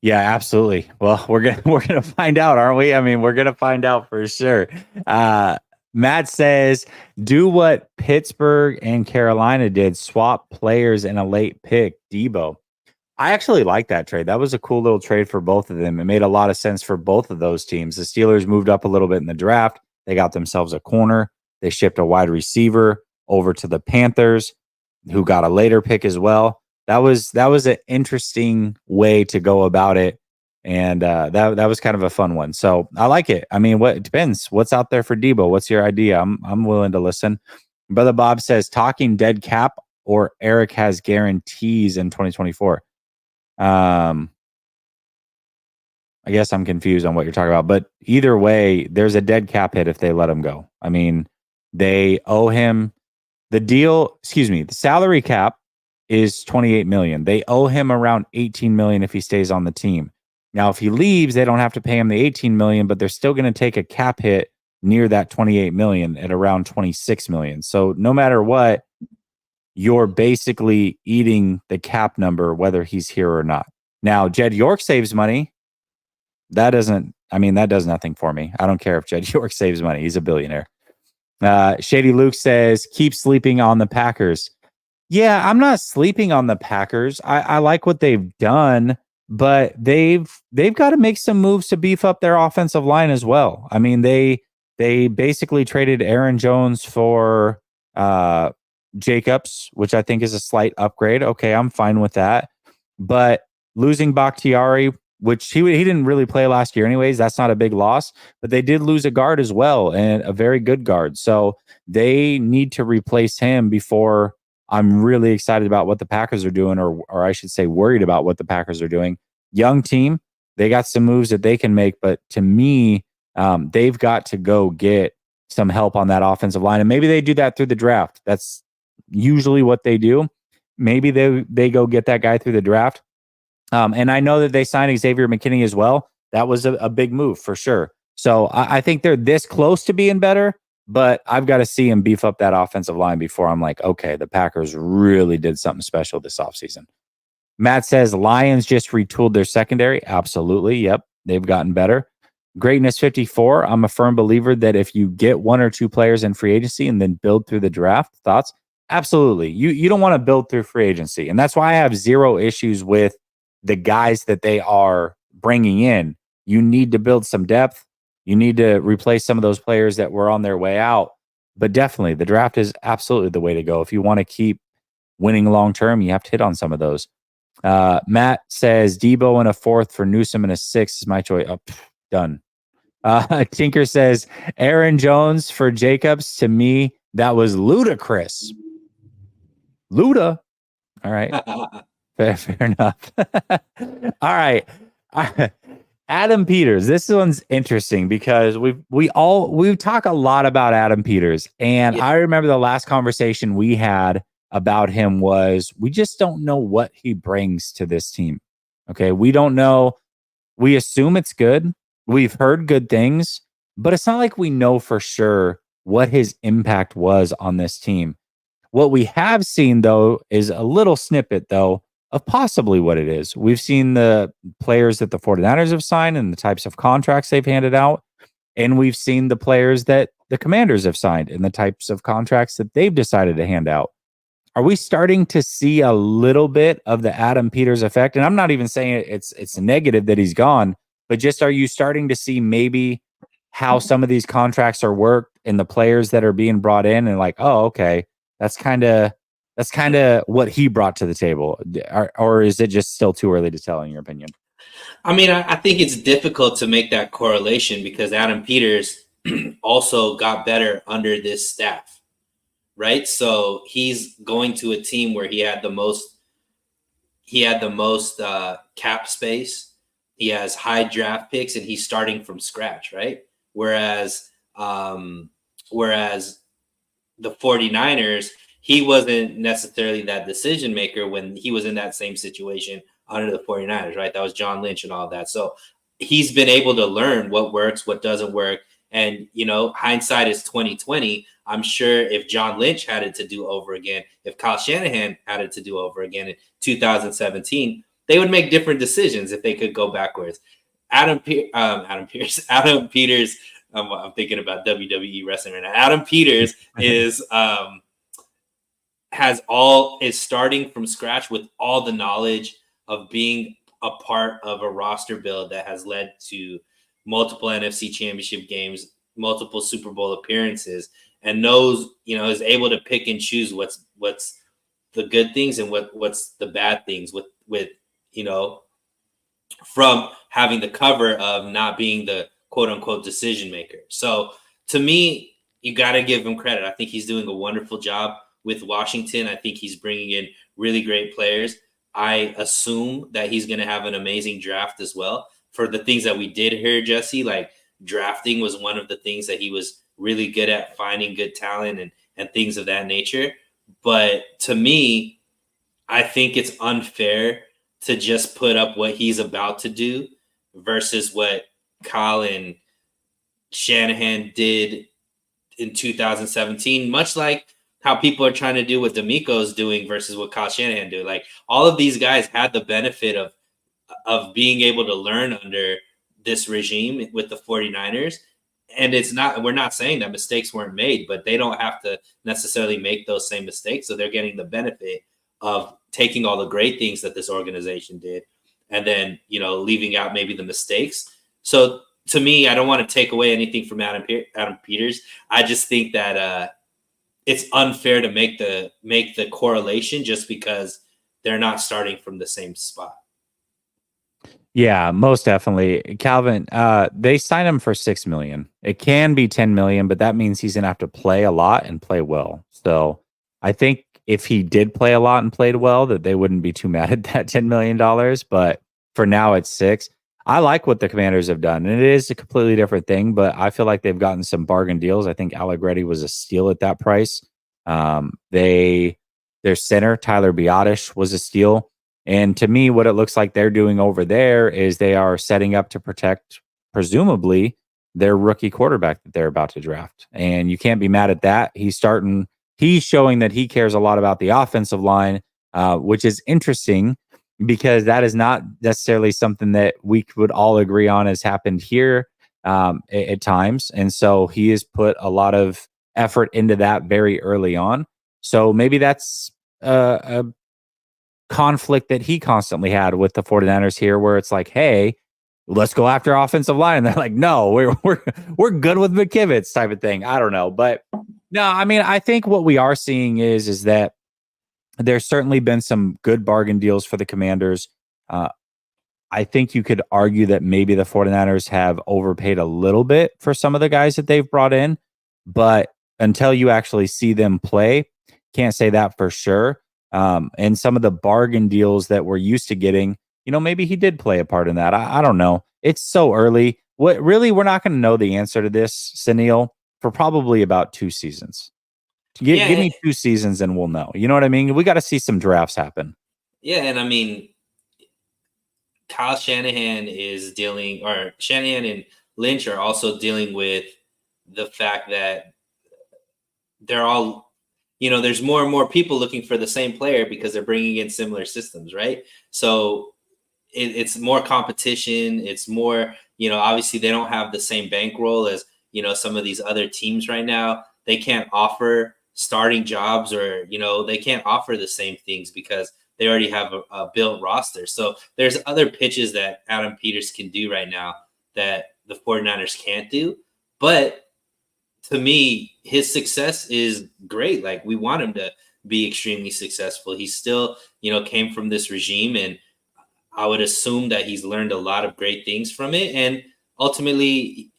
S1: Yeah, absolutely. Well, we're gonna find out, aren't we? I mean, we're gonna find out for sure. Matt says, do what Pittsburgh and Carolina did, swap players in a late pick, Debo. I actually like that trade. That was a cool little trade for both of them. It made a lot of sense for both of those teams. The Steelers moved up a little bit in the draft. They got themselves a corner. They shipped a wide receiver over to the Panthers, who got a later pick as well. That was an interesting way to go about it, and that was kind of a fun one. So I like it. I mean, it depends. What's out there for Debo? What's your idea? I'm willing to listen. Brother Bob says, talking dead cap or Eric has guarantees in 2024. I guess I'm confused on what you're talking about, but either way, there's a dead cap hit if they let him go. I mean, they owe him the salary cap is $28 million. They owe him around $18 million if he stays on the team. Now, if he leaves, they don't have to pay him the $18 million, but they're still going to take a cap hit near that $28 million at around $26 million. So no matter what, you're basically eating the cap number, whether he's here or not. Now, Jed York saves money. That does nothing for me. I don't care if Jed York saves money. He's a billionaire. Shady Luke says, keep sleeping on the Packers. Yeah, I'm not sleeping on the Packers. I like what they've done, but they've got to make some moves to beef up their offensive line as well. I mean, they basically traded Aaron Jones for Jacobs, which I think is a slight upgrade. Okay, I'm fine with that. But losing Bakhtiari, which he didn't really play last year anyways, that's not a big loss. But they did lose a guard as well, and a very good guard. So they need to replace him before I'm really excited about what the Packers are doing, or I should say worried about what the Packers are doing. Young team, they got some moves that they can make, but to me, they've got to go get some help on that offensive line. And maybe they do that through the draft. That's usually what they do. Maybe they go get that guy through the draft. And I know that they signed Xavier McKinney as well. That was a big move for sure. So I think they're this close to being better, but I've got to see him beef up that offensive line before I'm like, okay, the Packers really did something special this offseason. Matt says Lions just retooled their secondary. Absolutely. Yep. They've gotten better. Greatness 54. I'm a firm believer that if you get one or two players in free agency and then build through the draft, thoughts? Absolutely. You don't want to build through free agency. And that's why I have zero issues with the guys that they are bringing in. You need to build some depth. You need to replace some of those players that were on their way out. But definitely, the draft is absolutely the way to go. If you want to keep winning long term, you have to hit on some of those. Matt says Debo in a 4th for Newsom in a 6th is my choice. Oh, done. Tinker says Aaron Jones for Jacobs. To me, that was ludicrous. Luda. All right. Fair enough. All right. Adam Peters. This one's interesting because we talk a lot about Adam Peters. And I remember the last conversation we had about him was we just don't know what he brings to this team. Okay. We don't know. We assume it's good. We've heard good things, but it's not like we know for sure what his impact was on this team. What we have seen, though, is a little snippet, though, of possibly what it is. We've seen the players that the 49ers have signed and the types of contracts they've handed out. And we've seen the players that the Commanders have signed and the types of contracts that they've decided to hand out. Are we starting to see a little bit of the Adam Peters effect? And I'm not even saying it's a negative that he's gone, but just are you starting to see maybe how some of these contracts are worked and the players that are being brought in and like, oh, okay, that's kind of what he brought to the table, or is it just still too early to tell in your opinion?
S2: I mean, I think it's difficult to make that correlation because Adam Peters also got better under this staff, right? So he's going to a team where he had the most cap space. He has high draft picks, and he's starting from scratch, right? Whereas the 49ers, he wasn't necessarily that decision maker when he was in that same situation under the 49ers, right? That was John Lynch and all that. So he's been able to learn what works, what doesn't work. And, hindsight is 2020. I'm sure if John Lynch had it to do over again, if Kyle Shanahan had it to do over again in 2017, they would make different decisions if they could go backwards. Adam Peters, I'm thinking about WWE wrestling right now. Adam Peters is starting from scratch with all the knowledge of being a part of a roster build that has led to multiple NFC championship games, multiple Super Bowl appearances, and knows, is able to pick and choose what's the good things and what's the bad things with from having the cover of not being the quote unquote decision maker. So to me, you got to give him credit. I think he's doing a wonderful job with Washington. I think he's bringing in really great players. I assume that he's going to have an amazing draft as well. For the things that we did hear, Jesse, like drafting was one of the things that he was really good at, finding good talent and things of that nature. But to me, I think it's unfair to just put up what he's about to do versus what Kyle and Shanahan did in 2017, much like how people are trying to do what D'Amico's doing versus what Kyle Shanahan did. Like all of these guys had the benefit of of being able to learn under this regime with the 49ers. And we're not saying that mistakes weren't made, but they don't have to necessarily make those same mistakes. So they're getting the benefit of taking all the great things that this organization did and then, leaving out maybe the mistakes. So to me, I don't want to take away anything from Adam Peters. I just think that it's unfair to make the correlation just because they're not starting from the same spot.
S1: Yeah, most definitely. Calvin, they signed him for $6 million. It can be $10 million, but that means he's gonna have to play a lot and play well. So I think if he did play a lot and played well, that they wouldn't be too mad at that $10 million. But for now, it's 6. I like what the Commanders have done, and it is a completely different thing. But I feel like they've gotten some bargain deals. I think Allegretti was a steal at that price. Their center Tyler Biotish was a steal. And to me, what it looks like they're doing over there is they are setting up to protect, presumably, their rookie quarterback that they're about to draft. And you can't be mad at that. He's showing that he cares a lot about the offensive line, which is interesting because that is not necessarily something that we would all agree on has happened here at times. And so he has put a lot of effort into that very early on. So maybe that's a conflict that he constantly had with the 49ers here, where it's like, hey, let's go after offensive line. And they're like, no, we're good with McKivitz type of thing. I don't know. But no, I mean, I think what we are seeing is that there's certainly been some good bargain deals for the Commanders. I think you could argue that maybe the 49ers have overpaid a little bit for some of the guys that they've brought in, but until you actually see them play, can't say that for sure. And some of the bargain deals that we're used to getting, maybe he did play a part in that. I don't know. It's so early. We're not going to know the answer to this, Sunil, for probably about 2 seasons. Give me 2 seasons and we'll know. You know what I mean? We got to see some drafts happen.
S2: Yeah, and I mean, Kyle Shanahan Shanahan and Lynch are also dealing with the fact that they're all, there's more and more people looking for the same player because they're bringing in similar systems, right? So it's more competition. It's more, obviously they don't have the same bankroll as, some of these other teams right now. They can't offer starting jobs or, they can't offer the same things because they already have a built roster. So there's other pitches that Adam Peters can do right now that the 49ers can't do. But to me, his success is great. Like, we want him to be extremely successful. He still, came from this regime, and I would assume that he's learned a lot of great things from it. And ultimately,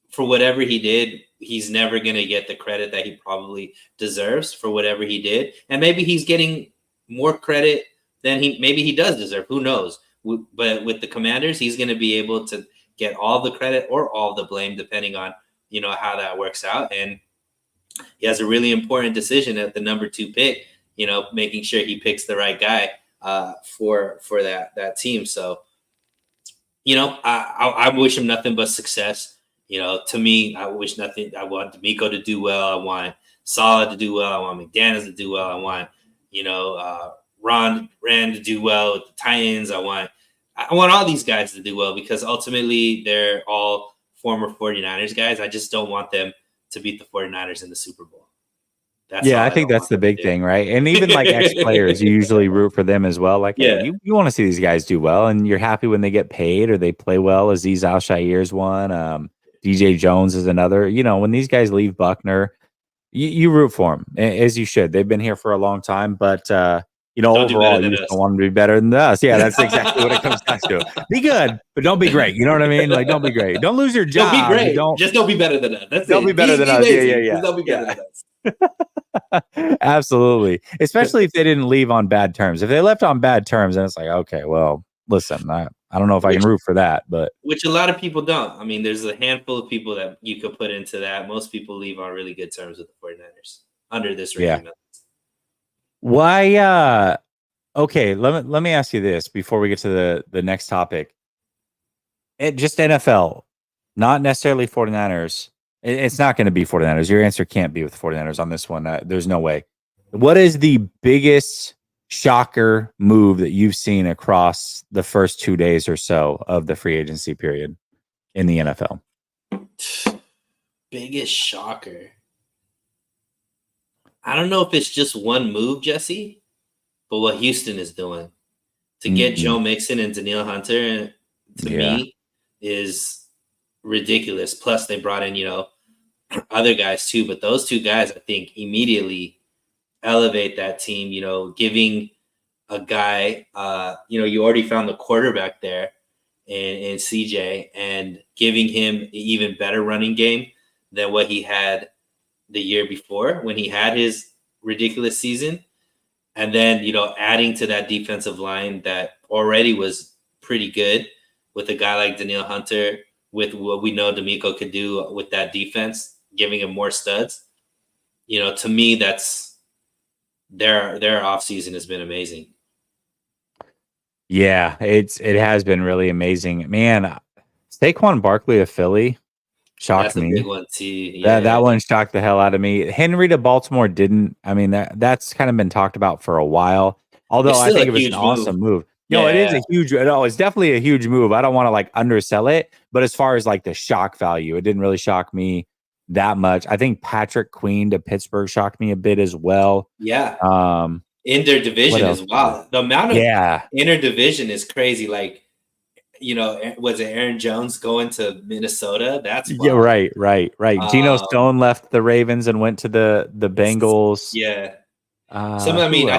S2: for whatever he did, he's never going to get the credit that he probably deserves for whatever he did. And maybe he's getting more credit than maybe he does deserve. Who knows? But with the Commanders, he's going to be able to get all the credit or all the blame, depending on, how that works out. And he has a really important decision at the number 2 pick, making sure he picks the right guy for that team. So, I wish him nothing but success. To me, I wish nothing. I want D'Amico to do well. I want Saleh to do well. I want McDaniels to do well. I want, Rand to do well with the Titans. I want all these guys to do well because ultimately they're all former 49ers guys. I just don't want them to beat the 49ers in the Super Bowl.
S1: I think that's the big thing, right? And even like ex-players, you usually root for them as well. Like, hey, you want to see these guys do well, and you're happy when they get paid or they play well. Aziz Al-Shair's one. DJ Jones is another. When these guys leave Buckner, you root for them, as you should. They've been here for a long time, but overall, you just don't want them to be better than us. Yeah, that's exactly what it comes down to. Be good, but don't be great. You know what I mean? Like, don't be great. Don't lose your job.
S2: Don't be great. Just don't be better than us. That's
S1: don't
S2: it.
S1: Be better than us. Yeah.
S2: Don't be better than us.
S1: Absolutely. Especially if they didn't leave on bad terms. If they left on bad terms, then it's like, okay, well, listen, I don't know if I can root for that, but
S2: which a lot of people don't. I mean, there's a handful of people that you could put into that. Most people leave on really good terms with the 49ers under this regime.
S1: Why? Okay, let me ask you this before we get to the next topic. Just NFL, not necessarily 49ers. It's not going to be 49ers. Your answer can't be with 49ers on this one. There's no way. What is the biggest shocker move that you've seen across the first 2 days or so of the free agency period in the NFL?
S2: Biggest shocker. I don't know if it's just one move, Jesse, but what Houston is doing to get Joe Mixon and Danielle Hunter, to me, is ridiculous. Plus, they brought in, other guys too, but those two guys, I think, immediately elevate that team. Giving a guy, you already found the quarterback there in CJ, and giving him an even better running game than what he had the year before when he had his ridiculous season. And then, adding to that defensive line that already was pretty good with a guy like Danielle Hunter, with what we know D'Amico could do with that defense, giving him more studs. To me, that's their offseason has been amazing.
S1: Yeah, it has been really amazing. Man, Saquon Barkley of Philly shocked
S2: That's a
S1: me.
S2: big one too. Yeah.
S1: That one shocked the hell out of me. Henry to Baltimore didn't. I mean, that's kind of been talked about for a while. Although I think it was an awesome move. No, it is a huge. No, it's definitely a huge move. I don't want to like undersell it, but as far as like the shock value, it didn't really shock me that much. I think Patrick Queen to Pittsburgh shocked me a bit as well.
S2: Yeah. In their division as well. The amount of interdivision is crazy. Like, was it Aaron Jones going to Minnesota? That's wild.
S1: Right. Geno Stone left the Ravens and went to the Bengals.
S2: Yeah. I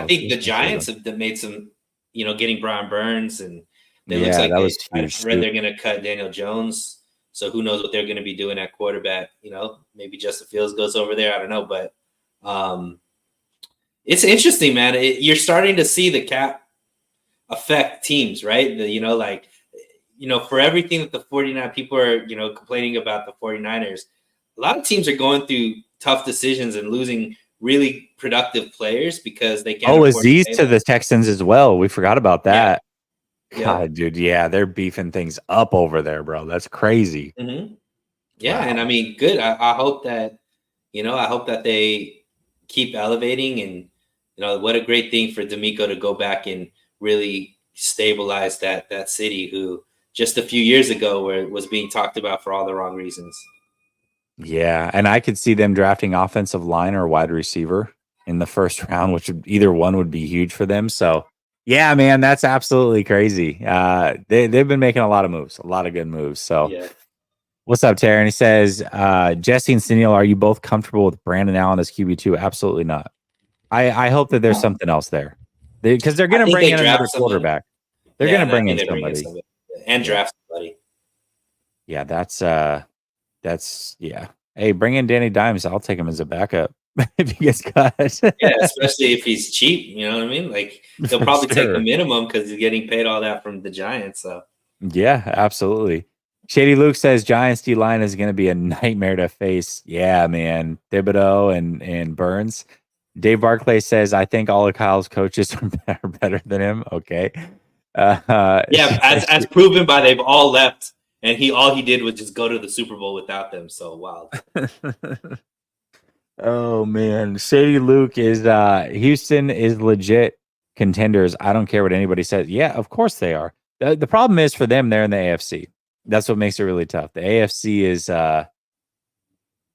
S2: think the Giants have made some, getting Brian Burns, and it looks like I read they're going to cut Daniel Jones. So who knows what they're going to be doing at quarterback? Maybe Justin Fields goes over there. I don't know, but it's interesting, man. You're starting to see the cap affect teams, right? For everything that the 49 people are, complaining about the 49ers, a lot of teams are going through tough decisions and losing really productive players because they can't.
S1: Aziz to the Texans as well. We forgot about that. Yeah. God, dude. Yeah, they're beefing things up over there, bro. That's crazy.
S2: Mm-hmm. Yeah, wow. And I mean, good. I hope that, I hope that they keep elevating, and what a great thing for D'Amico to go back and really stabilize that city, who just a few years ago was being talked about for all the wrong reasons.
S1: Yeah, and I could see them drafting offensive line or wide receiver in the first round, which either one would be huge for them. So, yeah, man, that's absolutely crazy. They've been making a lot of moves, a lot of good moves. So, yeah. What's up, Terry? And he says, Jesse and Sunil, are you both comfortable with Brandon Allen as QB2? Absolutely not. I hope that there's something else there, because they're going to bring in another quarterback. They're going to bring in somebody
S2: and draft somebody.
S1: Yeah, that's yeah. Hey, bring in Danny Dimes. I'll take him as a backup if he gets cut.
S2: Yeah, especially if he's cheap. You know what I mean? Like, he'll probably take the minimum because he's getting paid all that from the Giants. So
S1: yeah, absolutely. Shady Luke says Giants D line is going to be a nightmare to face. Yeah, man. Thibodeau and Burns. Dave Barclay says, I think all of Kyle's coaches are better than him. Okay.
S2: As proven by they've all left. And all he did was just go to the Super Bowl without them. So wild.
S1: Oh man, Shady Luke is Houston is legit contenders. I don't care what anybody says. Yeah, of course they are. The problem is for them, they're in the AFC. That's what makes it really tough. The AFC is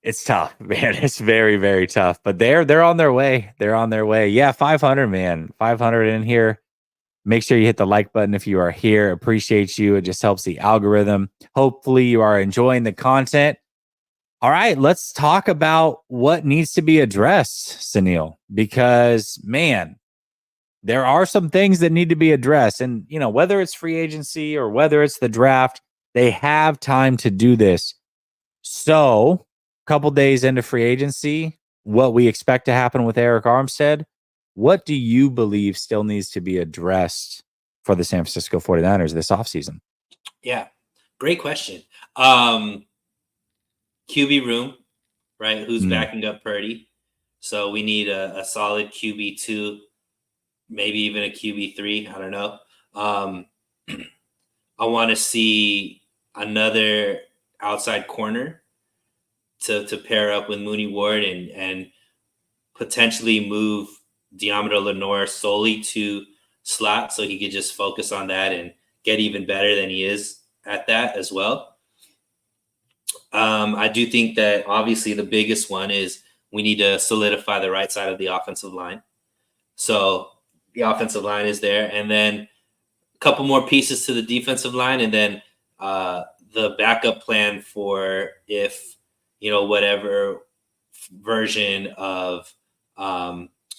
S1: it's tough, man. It's very, very tough. But they're on their way. They're on their way. Yeah, 500, man. 500 in here. Make sure you hit the like button if you are here. Appreciate you. It just helps the algorithm. Hopefully you are enjoying the content. All right, let's talk about what needs to be addressed, Sunil, because, man, there are some things that need to be addressed. And, whether it's free agency or whether it's the draft, they have time to do this. So, a couple days into free agency, what we expect to happen with Eric Armstead, what do you believe still needs to be addressed for the San Francisco 49ers this offseason?
S2: Yeah, great question. QB room, right? Who's backing up Purdy? So we need a solid QB2, maybe even a QB3. I don't know. I want to see another outside corner to pair up with Mooney Ward and potentially move Deommodore Lenoir solely to slot so he could just focus on that and get even better than he is at that as well. I do think that obviously the biggest one is we need to solidify the right side of the offensive line. So the offensive line is there, and then a couple more pieces to the defensive line, and then the backup plan for if, whatever version of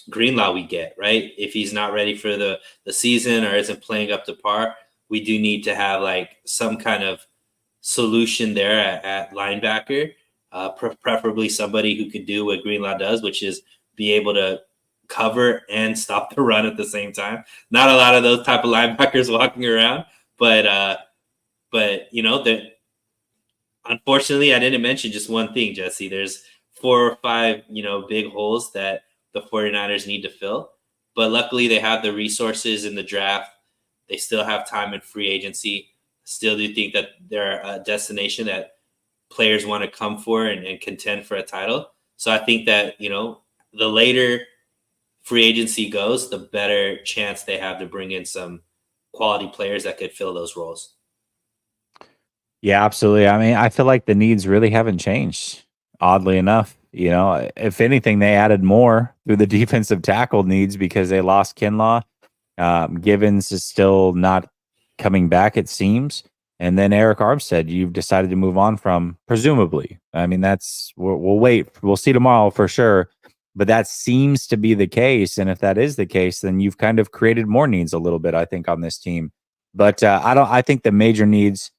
S2: Greenlaw we get, right? If he's not ready for the season or isn't playing up to par, we do need to have like some kind of solution there at linebacker, preferably somebody who could do what Greenlaw does, which is be able to cover and stop the run at the same time. Not a lot of those type of linebackers walking around, but that unfortunately I didn't mention just one thing, Jesse. There's 4 or 5, big holes that the 49ers need to fill, but luckily they have the resources in the draft. They still have time in free agency. Still do think that they're a destination that players want to come for and contend for a title. So I think that, the later free agency goes, the better chance they have to bring in some quality players that could fill those roles.
S1: Yeah, absolutely. I mean, I feel like the needs really haven't changed, oddly enough. If anything, they added more through the defensive tackle needs because they lost Kinlaw. Givens is still not coming back, it seems. And then Eric Armstead, you've decided to move on from, presumably. I mean, we'll wait. We'll see tomorrow for sure. But that seems to be the case. And if that is the case, then you've kind of created more needs a little bit, I think, on this team. But I think the major needs,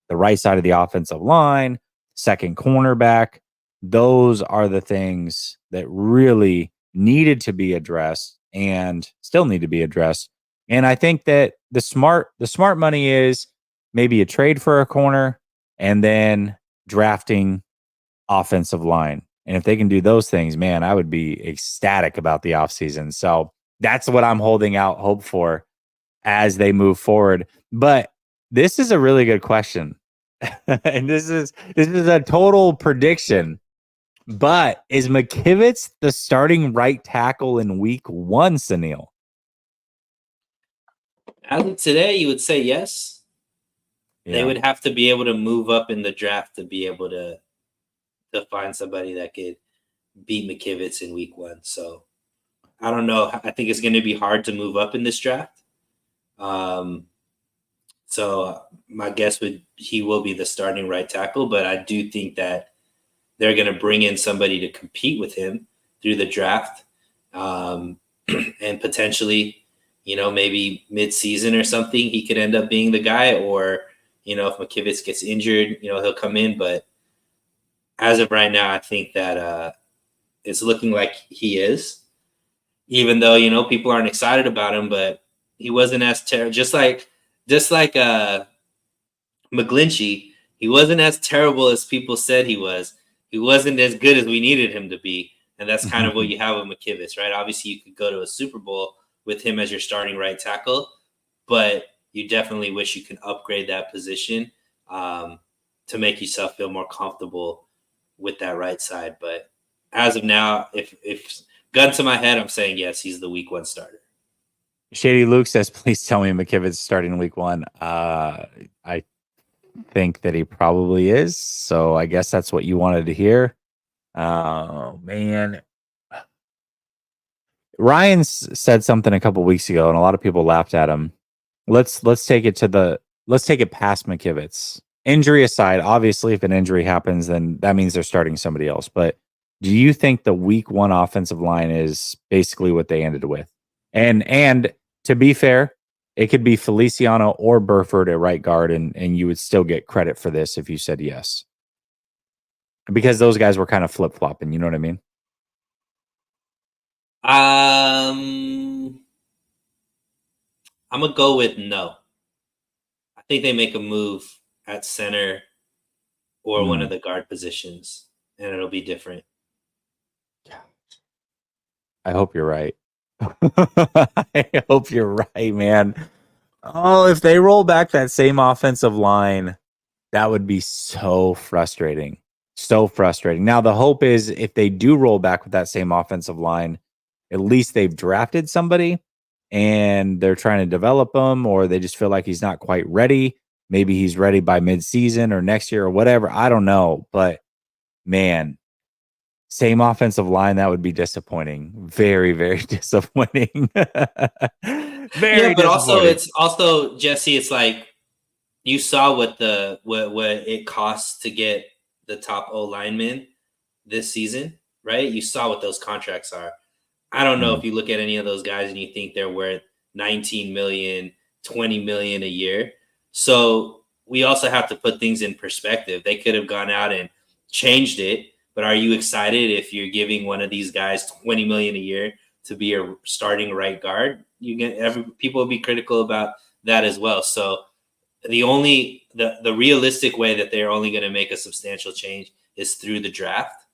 S1: the right side of the offensive line, second cornerback, those are the things that really needed to be addressed and still need to be addressed. And I think that the smart money is maybe a trade for a corner and then drafting offensive line. And if they can do those things, man, I would be ecstatic about the offseason. So that's what I'm holding out hope for as they move forward. But this is a really good question. And this is a total prediction. But is McKivitz the starting right tackle in week 1, Sunil?
S2: As of today, you would say yes. Yeah. They would have to be able to move up in the draft to be able to find somebody that could beat McKivitz in week 1. So I don't know. I think it's going to be hard to move up in this draft. So my guess he will be the starting right tackle, but I do think that they're going to bring in somebody to compete with him through the draft, and potentially, maybe mid-season or something, he could end up being the guy. Or, if McKivitz gets injured, he'll come in. But as of right now, I think that it's looking like he is, even though, people aren't excited about him. But he wasn't as terrible, just like McGlinchey. He wasn't as terrible as people said he was. He wasn't as good as we needed him to be. And that's kind of what you have with McKivitz, right? Obviously, you could go to a Super Bowl with him as your starting right tackle, but you definitely wish you can upgrade that position to make yourself feel more comfortable with that right side. But as of now, if gun to my head, I'm saying yes, he's the week 1 starter.
S1: Shady Luke says, please tell me McKivitz starting week 1. I think that he probably is. So I guess that's what you wanted to hear. Oh, man. Ryan said something a couple weeks ago, and a lot of people laughed at him. Let's take it past McKivitz. Injury aside, obviously, if an injury happens, then that means they're starting somebody else. But do you think the week 1 offensive line is basically what they ended with? And to be fair, it could be Feliciano or Burford at right guard, and you would still get credit for this if you said yes. Because those guys were kind of flip-flopping, you know what I mean?
S2: I'm going to go with no. I think they make a move at center or one of the guard positions, and it'll be different.
S1: I hope you're right. I hope you're right, man. Oh, if they roll back that same offensive line, that would be so frustrating. So frustrating. Now, the hope is if they do roll back with that same offensive line, at least they've drafted somebody and they're trying to develop him, or they just feel like he's not quite ready. Maybe he's ready by midseason or next year or whatever. I don't know. But man, same offensive line, that would be disappointing. Very, very disappointing.
S2: Yeah,
S1: Very
S2: but also
S1: disappointing.
S2: it's also Jesse. It's like you saw what it costs to get the top O linemen this season, right? You saw what those contracts are. I don't know
S1: Mm.
S2: if you look at any of those guys and you think they're worth 19 million, 20 million a year. So we also have to put things in perspective. They could have gone out and changed it, but are you excited if you're giving one of these guys 20 million a year to be a starting right guard? People will be critical about that as well. So the realistic way that they're only going to make a substantial change is through the draft.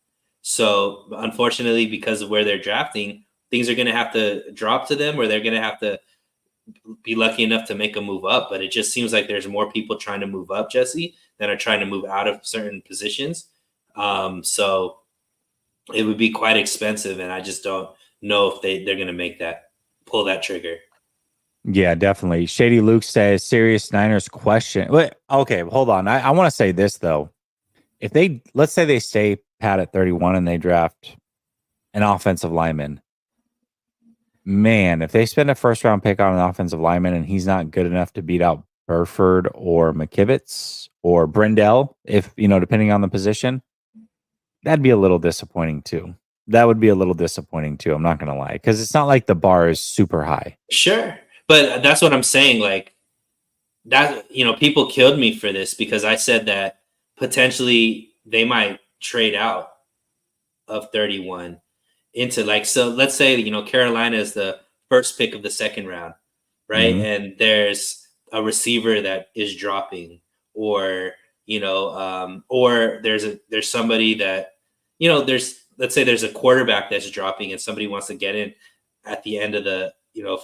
S2: So unfortunately, because of where they're drafting, things are going to have to drop to them, or they're going to have to be lucky enough to make a move up. But it just seems like there's more people trying to move up, Jesse, than are trying to move out of certain positions. So it would be quite expensive, and I just don't know if they're going to pull that trigger.
S1: Yeah, definitely. Shady Luke says, serious Niners question. Wait, okay, hold on. I want to say this, though. If let's say they stay pat at 31 and they draft an offensive lineman, man, if they spend a first round pick on an offensive lineman and he's not good enough to beat out Burford or McKivitz or Brindell, depending on the position, that'd be a little disappointing too. That would be a little disappointing too. I'm not going to lie, because it's not like the bar is super high.
S2: Sure. But that's what I'm saying. Like that, people killed me for this because I said that potentially they might trade out of 31 into so let's say, Carolina is the first pick of the second round, right?
S1: Mm-hmm.
S2: And there's a receiver that is dropping, or, or there's somebody that, let's say there's a quarterback that's dropping and somebody wants to get in at the end of the,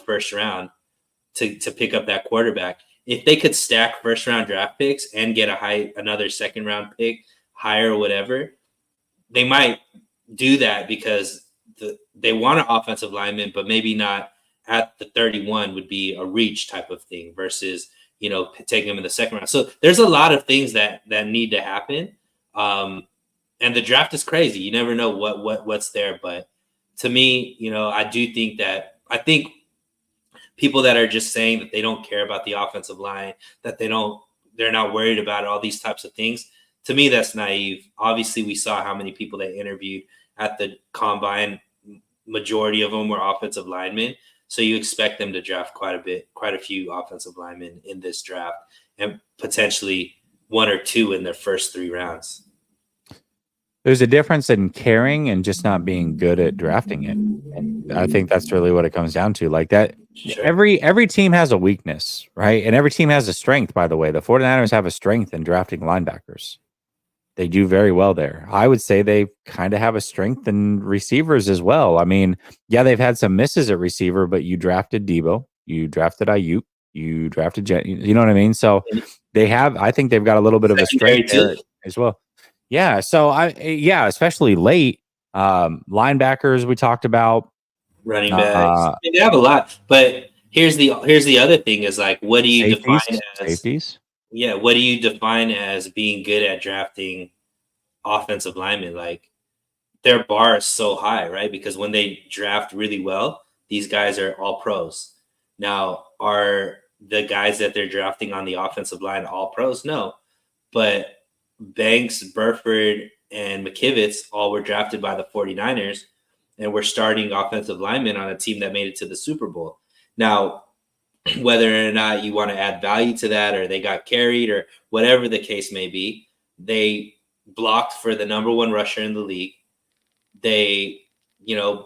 S2: first round to pick up that quarterback. If they could stack first round draft picks and get another second round pick higher or whatever, they might do that because they want an offensive lineman, but maybe not at the 31 would be a reach type of thing versus, taking them in the second round. So there's a lot of things that need to happen. And the draft is crazy. You never know what's there. But to me, I think people that are just saying that they don't care about the offensive line, that they're not worried about all these types of things. To me, that's naive. Obviously, we saw how many people they interviewed at the combine. Majority of them were offensive linemen. So you expect them to draft quite a few offensive linemen in this draft, and potentially one or two in their first 3 rounds.
S1: There's a difference in caring and just not being good at drafting it. And I think that's really what it comes down to. Like that,
S2: Sure.
S1: every team has a weakness, right? And every team has a strength, by the way. The 49ers have a strength in drafting linebackers. They do very well there. I would say they kind of have a strength in receivers as well. I mean, yeah, they've had some misses at receiver, but you drafted Debo, you drafted Ayuk, you drafted Jen, you know what I mean? So I think they've got a little bit of a strength there as well. Yeah. So especially late. Linebackers we talked about.
S2: Running backs. They have a lot, but here's the other thing is like, what do you define as
S1: safeties?
S2: Yeah, what do you define as being good at drafting offensive linemen? Like their bar is so high, right? Because when they draft really well, these guys are all pros. Now, are the guys that they're drafting on the offensive line all pros? No. But Banks, Burford, and McKivitz all were drafted by the 49ers and were starting offensive linemen on a team that made it to the Super Bowl. Now, whether or not you want to add value to that, or they got carried, or whatever the case may be, they blocked for the number 1 rusher in the league. They,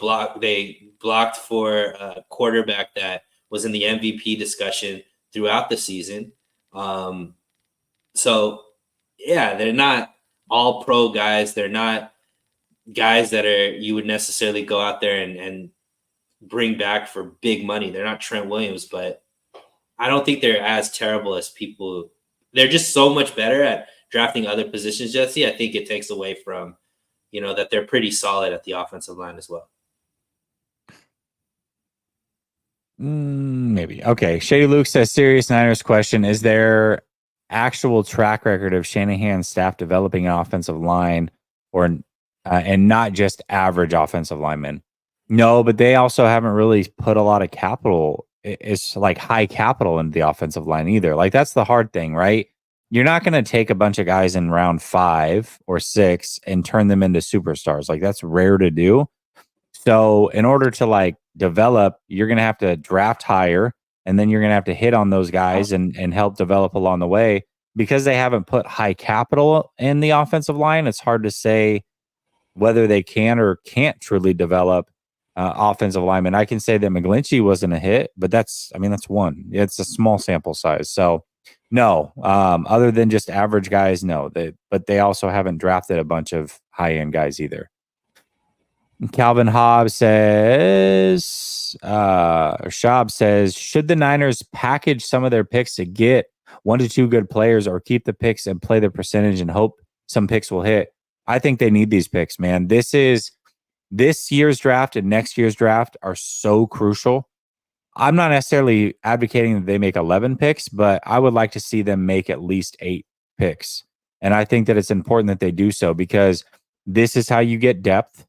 S2: blocked for a quarterback that was in the MVP discussion throughout the season. So yeah, they're not all pro guys. They're not guys that you would necessarily go out there and bring back for big money. They're not Trent Williams, but I don't think they're as terrible as people. They're just so much better at drafting other positions, Jesse. I think it takes away from, that they're pretty solid at the offensive line as well.
S1: Maybe. Okay. Shady Luke says, serious Niners question. Is there actual track record of Shanahan's staff developing an offensive line or and not just average offensive linemen? No, but they also haven't really put a lot of capital. It's like high capital into the offensive line either. Like that's the hard thing, right? You're not going to take a bunch of guys in round 5 or 6 and turn them into superstars. Like that's rare to do. So in order to like develop, you're going to have to draft higher, and then you're going to have to hit on those guys and help develop along the way. Because they haven't put high capital in the offensive line, it's hard to say whether they can or can't truly develop offensive linemen. I can say that McGlinchey wasn't a hit, but that's one. It's a small sample size. So no, other than just average guys, no. But they also haven't drafted a bunch of high-end guys either. Calvin Hobbs says, or Schaub says, should the Niners package some of their picks to get 1 to 2 good players, or keep the picks and play the percentage and hope some picks will hit? I think they need these picks, man. This year's draft and next year's draft are so crucial. I'm not necessarily advocating that they make 11 picks, but I would like to see them make at least 8 picks. And I think that it's important that they do so, because this is how you get depth.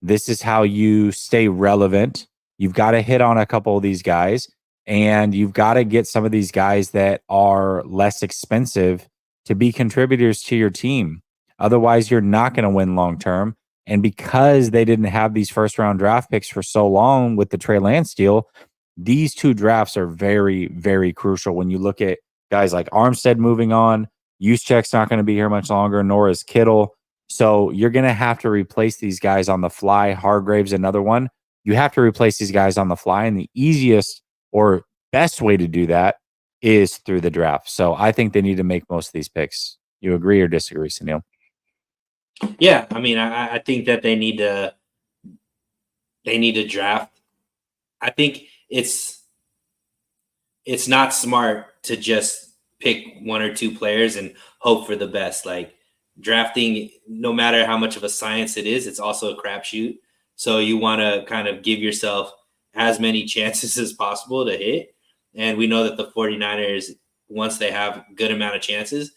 S1: This is how you stay relevant. You've got to hit on a couple of these guys, and you've got to get some of these guys that are less expensive to be contributors to your team. Otherwise, you're not going to win long term. And because they didn't have these first round draft picks for so long with the Trey Lance deal, these 2 drafts are very, very crucial when you look at guys like Armstead moving on. Juszczyk's not going to be here much longer, nor is Kittle. So you're going to have to replace these guys on the fly. Hargrave's another one. You have to replace these guys on the fly, and the easiest or best way to do that is through the draft. So I think they need to make most of these picks. You agree or disagree, Sunil?
S2: Yeah, I mean, I think that they need to draft. I think it's not smart to just pick 1 or 2 players and hope for the best. Like, drafting, no matter how much of a science it is, it's also a crapshoot. So you want to kind of give yourself as many chances as possible to hit. And we know that the 49ers, once they have a good amount of chances,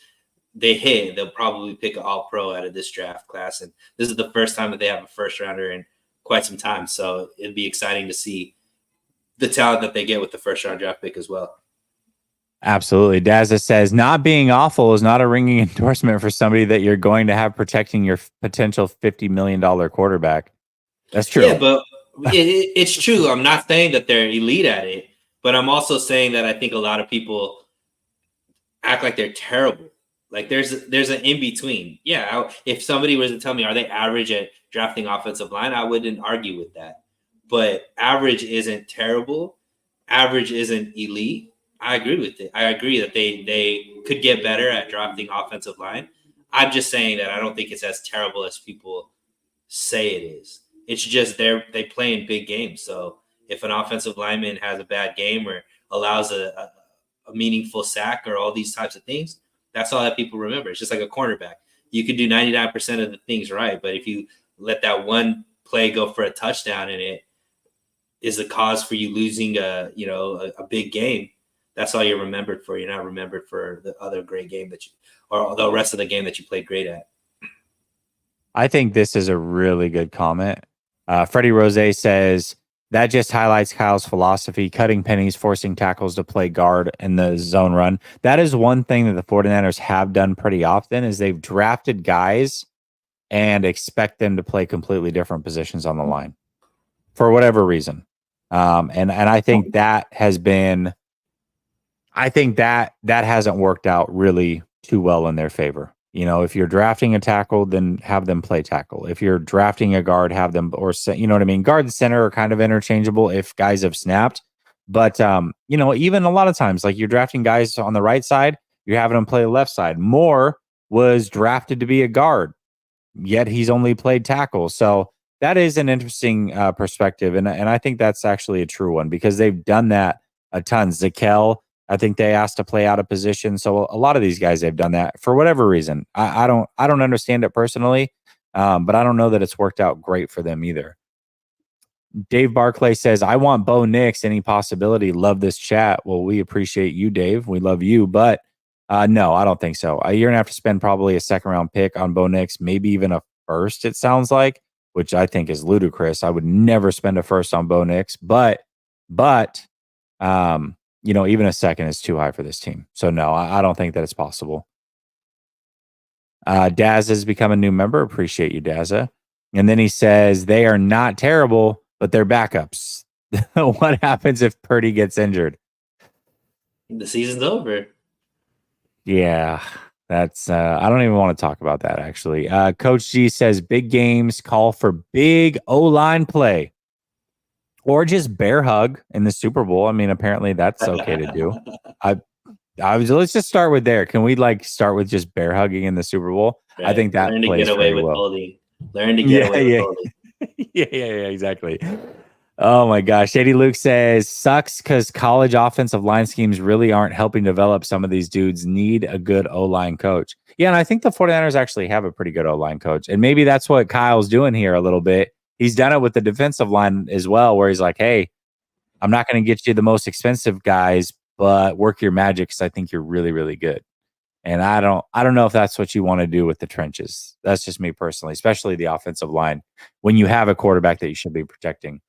S2: they hit. They'll probably pick an all-pro out of this draft class. And this is the first time that they have a first-rounder in quite some time. So it'd be exciting to see the talent that they get with the first-round draft pick as well.
S1: Absolutely. Dazza says, not being awful is not a ringing endorsement for somebody that you're going to have protecting your potential $50 million quarterback. That's true.
S2: Yeah, but it's true. I'm not saying that they're elite at it, but I'm also saying that I think a lot of people act like they're terrible. Like there's an in-between. Yeah, if somebody was to tell me, are they average at drafting offensive line, I wouldn't argue with that. But average isn't terrible. Average isn't elite. I agree with it. I agree that they could get better at drafting offensive line. I'm just saying that I don't think it's as terrible as people say it is. It's just they play in big games. So if an offensive lineman has a bad game or allows a meaningful sack or all these types of things, that's all that people remember. It's just like a cornerback. You can do 99% of the things right, but if you let that one play go for a touchdown and it is the cause for you losing a big game, that's all you're remembered for. You're not remembered for the other great game or the rest of the game that you played great at.
S1: I think this is a really good comment. Freddie Rose says, that just highlights Kyle's philosophy, cutting pennies, forcing tackles to play guard in the zone run. That is one thing that the 49ers have done pretty often, is they've drafted guys and expect them to play completely different positions on the line for whatever reason. And I think that has been, that hasn't worked out really too well in their favor. You know, if you're drafting a tackle, then have them play tackle. If you're drafting a guard, have them, or you know what I mean? Guard and center are kind of interchangeable if guys have snapped. But, even a lot of times, like you're drafting guys on the right side, you're having them play the left side. Moore was drafted to be a guard, yet he's only played tackle. So that is an interesting perspective. And I think that's actually a true one, because they've done that a ton. Zakel, I think they asked to play out of position. So a lot of these guys, they've done that for whatever reason. I don't understand it personally, but I don't know that it's worked out great for them either. Dave Barclay says, I want Bo Nix. Any possibility? Love this chat. Well, we appreciate you, Dave. We love you. But no, I don't think so. You're going to have to spend probably a second round pick on Bo Nix, maybe even a first, it sounds like, which I think is ludicrous. I would never spend a first on Bo Nix. But even a second is too high for this team. So no, I don't think that it's possible. Daz has become a new member. Appreciate you, Dazza. And then he says they are not terrible, but they're backups. What happens if Purdy gets injured?
S2: The season's over.
S1: Yeah, that's I don't even want to talk about that, actually. Coach G says big games call for big O-line play. Or just bear hug in the Super Bowl. I mean, apparently that's okay to do. Let's just start with there. Can we start with just bear hugging in the Super Bowl? Right. I think that
S2: Learn to
S1: plays
S2: get away
S1: very
S2: with
S1: well.
S2: holding. Learn to get away with holding.
S1: Yeah, exactly. Oh my gosh. Shady Luke says, sucks because college offensive line schemes really aren't helping develop some of these dudes. Need a good O-line coach. Yeah, and I think the 49ers actually have a pretty good O-line coach. And maybe that's what Kyle's doing here a little bit. He's done it with the defensive line as well, where he's like, hey, I'm not going to get you the most expensive guys, but work your magic because I think you're really, really good. And I don't know if that's what you want to do with the trenches. That's just me personally, especially the offensive line when you have a quarterback that you should be protecting.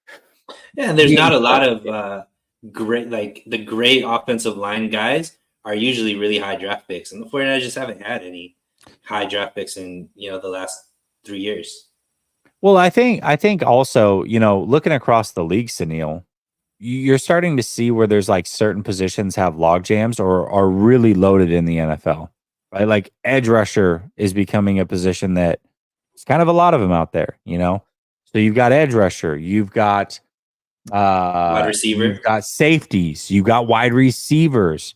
S2: Yeah, and there's not a lot of the great offensive line guys are usually really high draft picks. And the 49ers just haven't had any high draft picks in, the last 3 years.
S1: Well, I think also, looking across the league, Sunil, you're starting to see where there's certain positions have log jams or are really loaded in the NFL, right? Like edge rusher is becoming a position that it's kind of a lot of them out there, So you've got edge rusher, you've got
S2: wide receiver,
S1: you've got safeties, you've got wide receivers,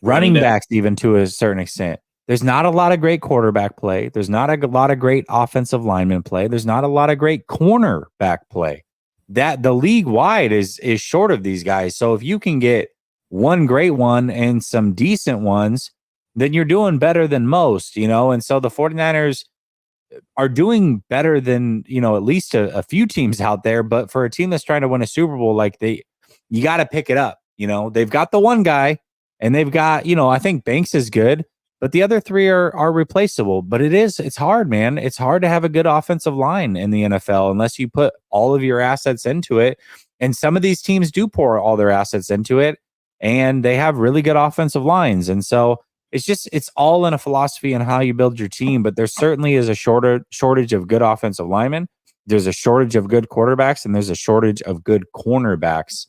S1: running backs, even to a certain extent. There's not a lot of great quarterback play. There's not a lot of great offensive lineman play. There's not a lot of great cornerback play. That the league wide is short of these guys. So if you can get one great one and some decent ones, then you're doing better than most, And so the 49ers are doing better than, at least a few teams out there. But for a team that's trying to win a Super Bowl, you got to pick it up. They've got the one guy and they've got, I think Banks is good. But the other three are replaceable. But it's hard, man. It's hard to have a good offensive line in the NFL unless you put all of your assets into it. And some of these teams do pour all their assets into it, and they have really good offensive lines. And so it's all in a philosophy on how you build your team. But there certainly is a shortage of good offensive linemen. There's a shortage of good quarterbacks, and there's a shortage of good cornerbacks.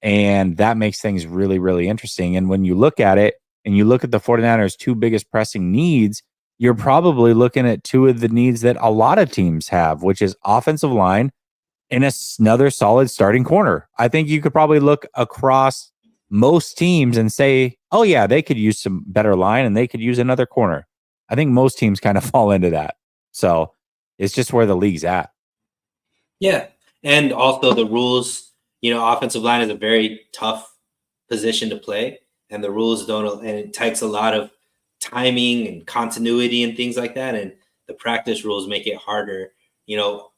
S1: And that makes things really, really interesting. And when you look at it, and you look at the 49ers' two biggest pressing needs, you're probably looking at two of the needs that a lot of teams have, which is offensive line and another solid starting corner. I think you could probably look across most teams and say, oh, yeah, they could use some better line and they could use another corner. I think most teams kind of fall into that. So it's just where the league's at.
S2: Yeah. And also the rules, offensive line is a very tough position to play. And the rules and it takes a lot of timing and continuity and things like that. And the practice rules make it harder,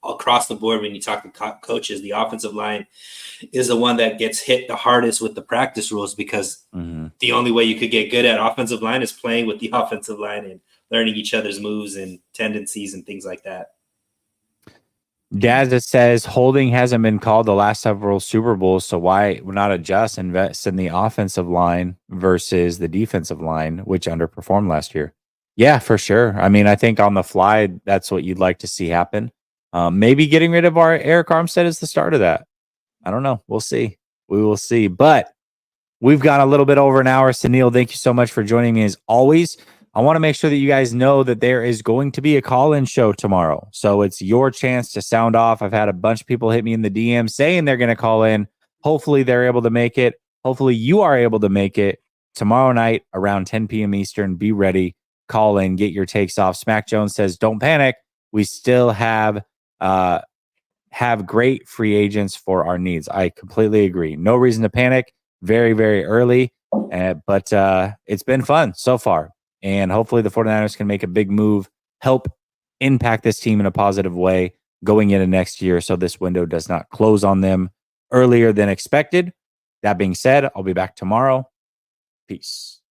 S2: across the board. When you talk to coaches, the offensive line is the one that gets hit the hardest with the practice rules because the only way you could get good at offensive line is playing with the offensive line and learning each other's moves and tendencies and things like that.
S1: Daz says holding hasn't been called the last several Super Bowls, so why not invest in the offensive line versus the defensive line, which underperformed last year? Yeah, for sure. I mean, I think on the fly, that's what you'd like to see happen. Maybe getting rid of our Eric Armstead is the start of that. I don't know. We'll see. We will see. But we've got a little bit over an hour. Sunil, thank you so much for joining me as always. I want to make sure that you guys know that there is going to be a call-in show tomorrow. So it's your chance to sound off. I've had a bunch of people hit me in the DM saying they're going to call in. Hopefully they're able to make it. Hopefully you are able to make it tomorrow night around 10 p.m. Eastern. Be ready. Call in. Get your takes off. Smack Jones says, don't panic. We still have great free agents for our needs. I completely agree. No reason to panic. Very, very early. But it's been fun so far. And hopefully the 49ers can make a big move, help impact this team in a positive way. going into next year so this window does not close on them earlier than expected. That being said, I'll be back tomorrow. Peace.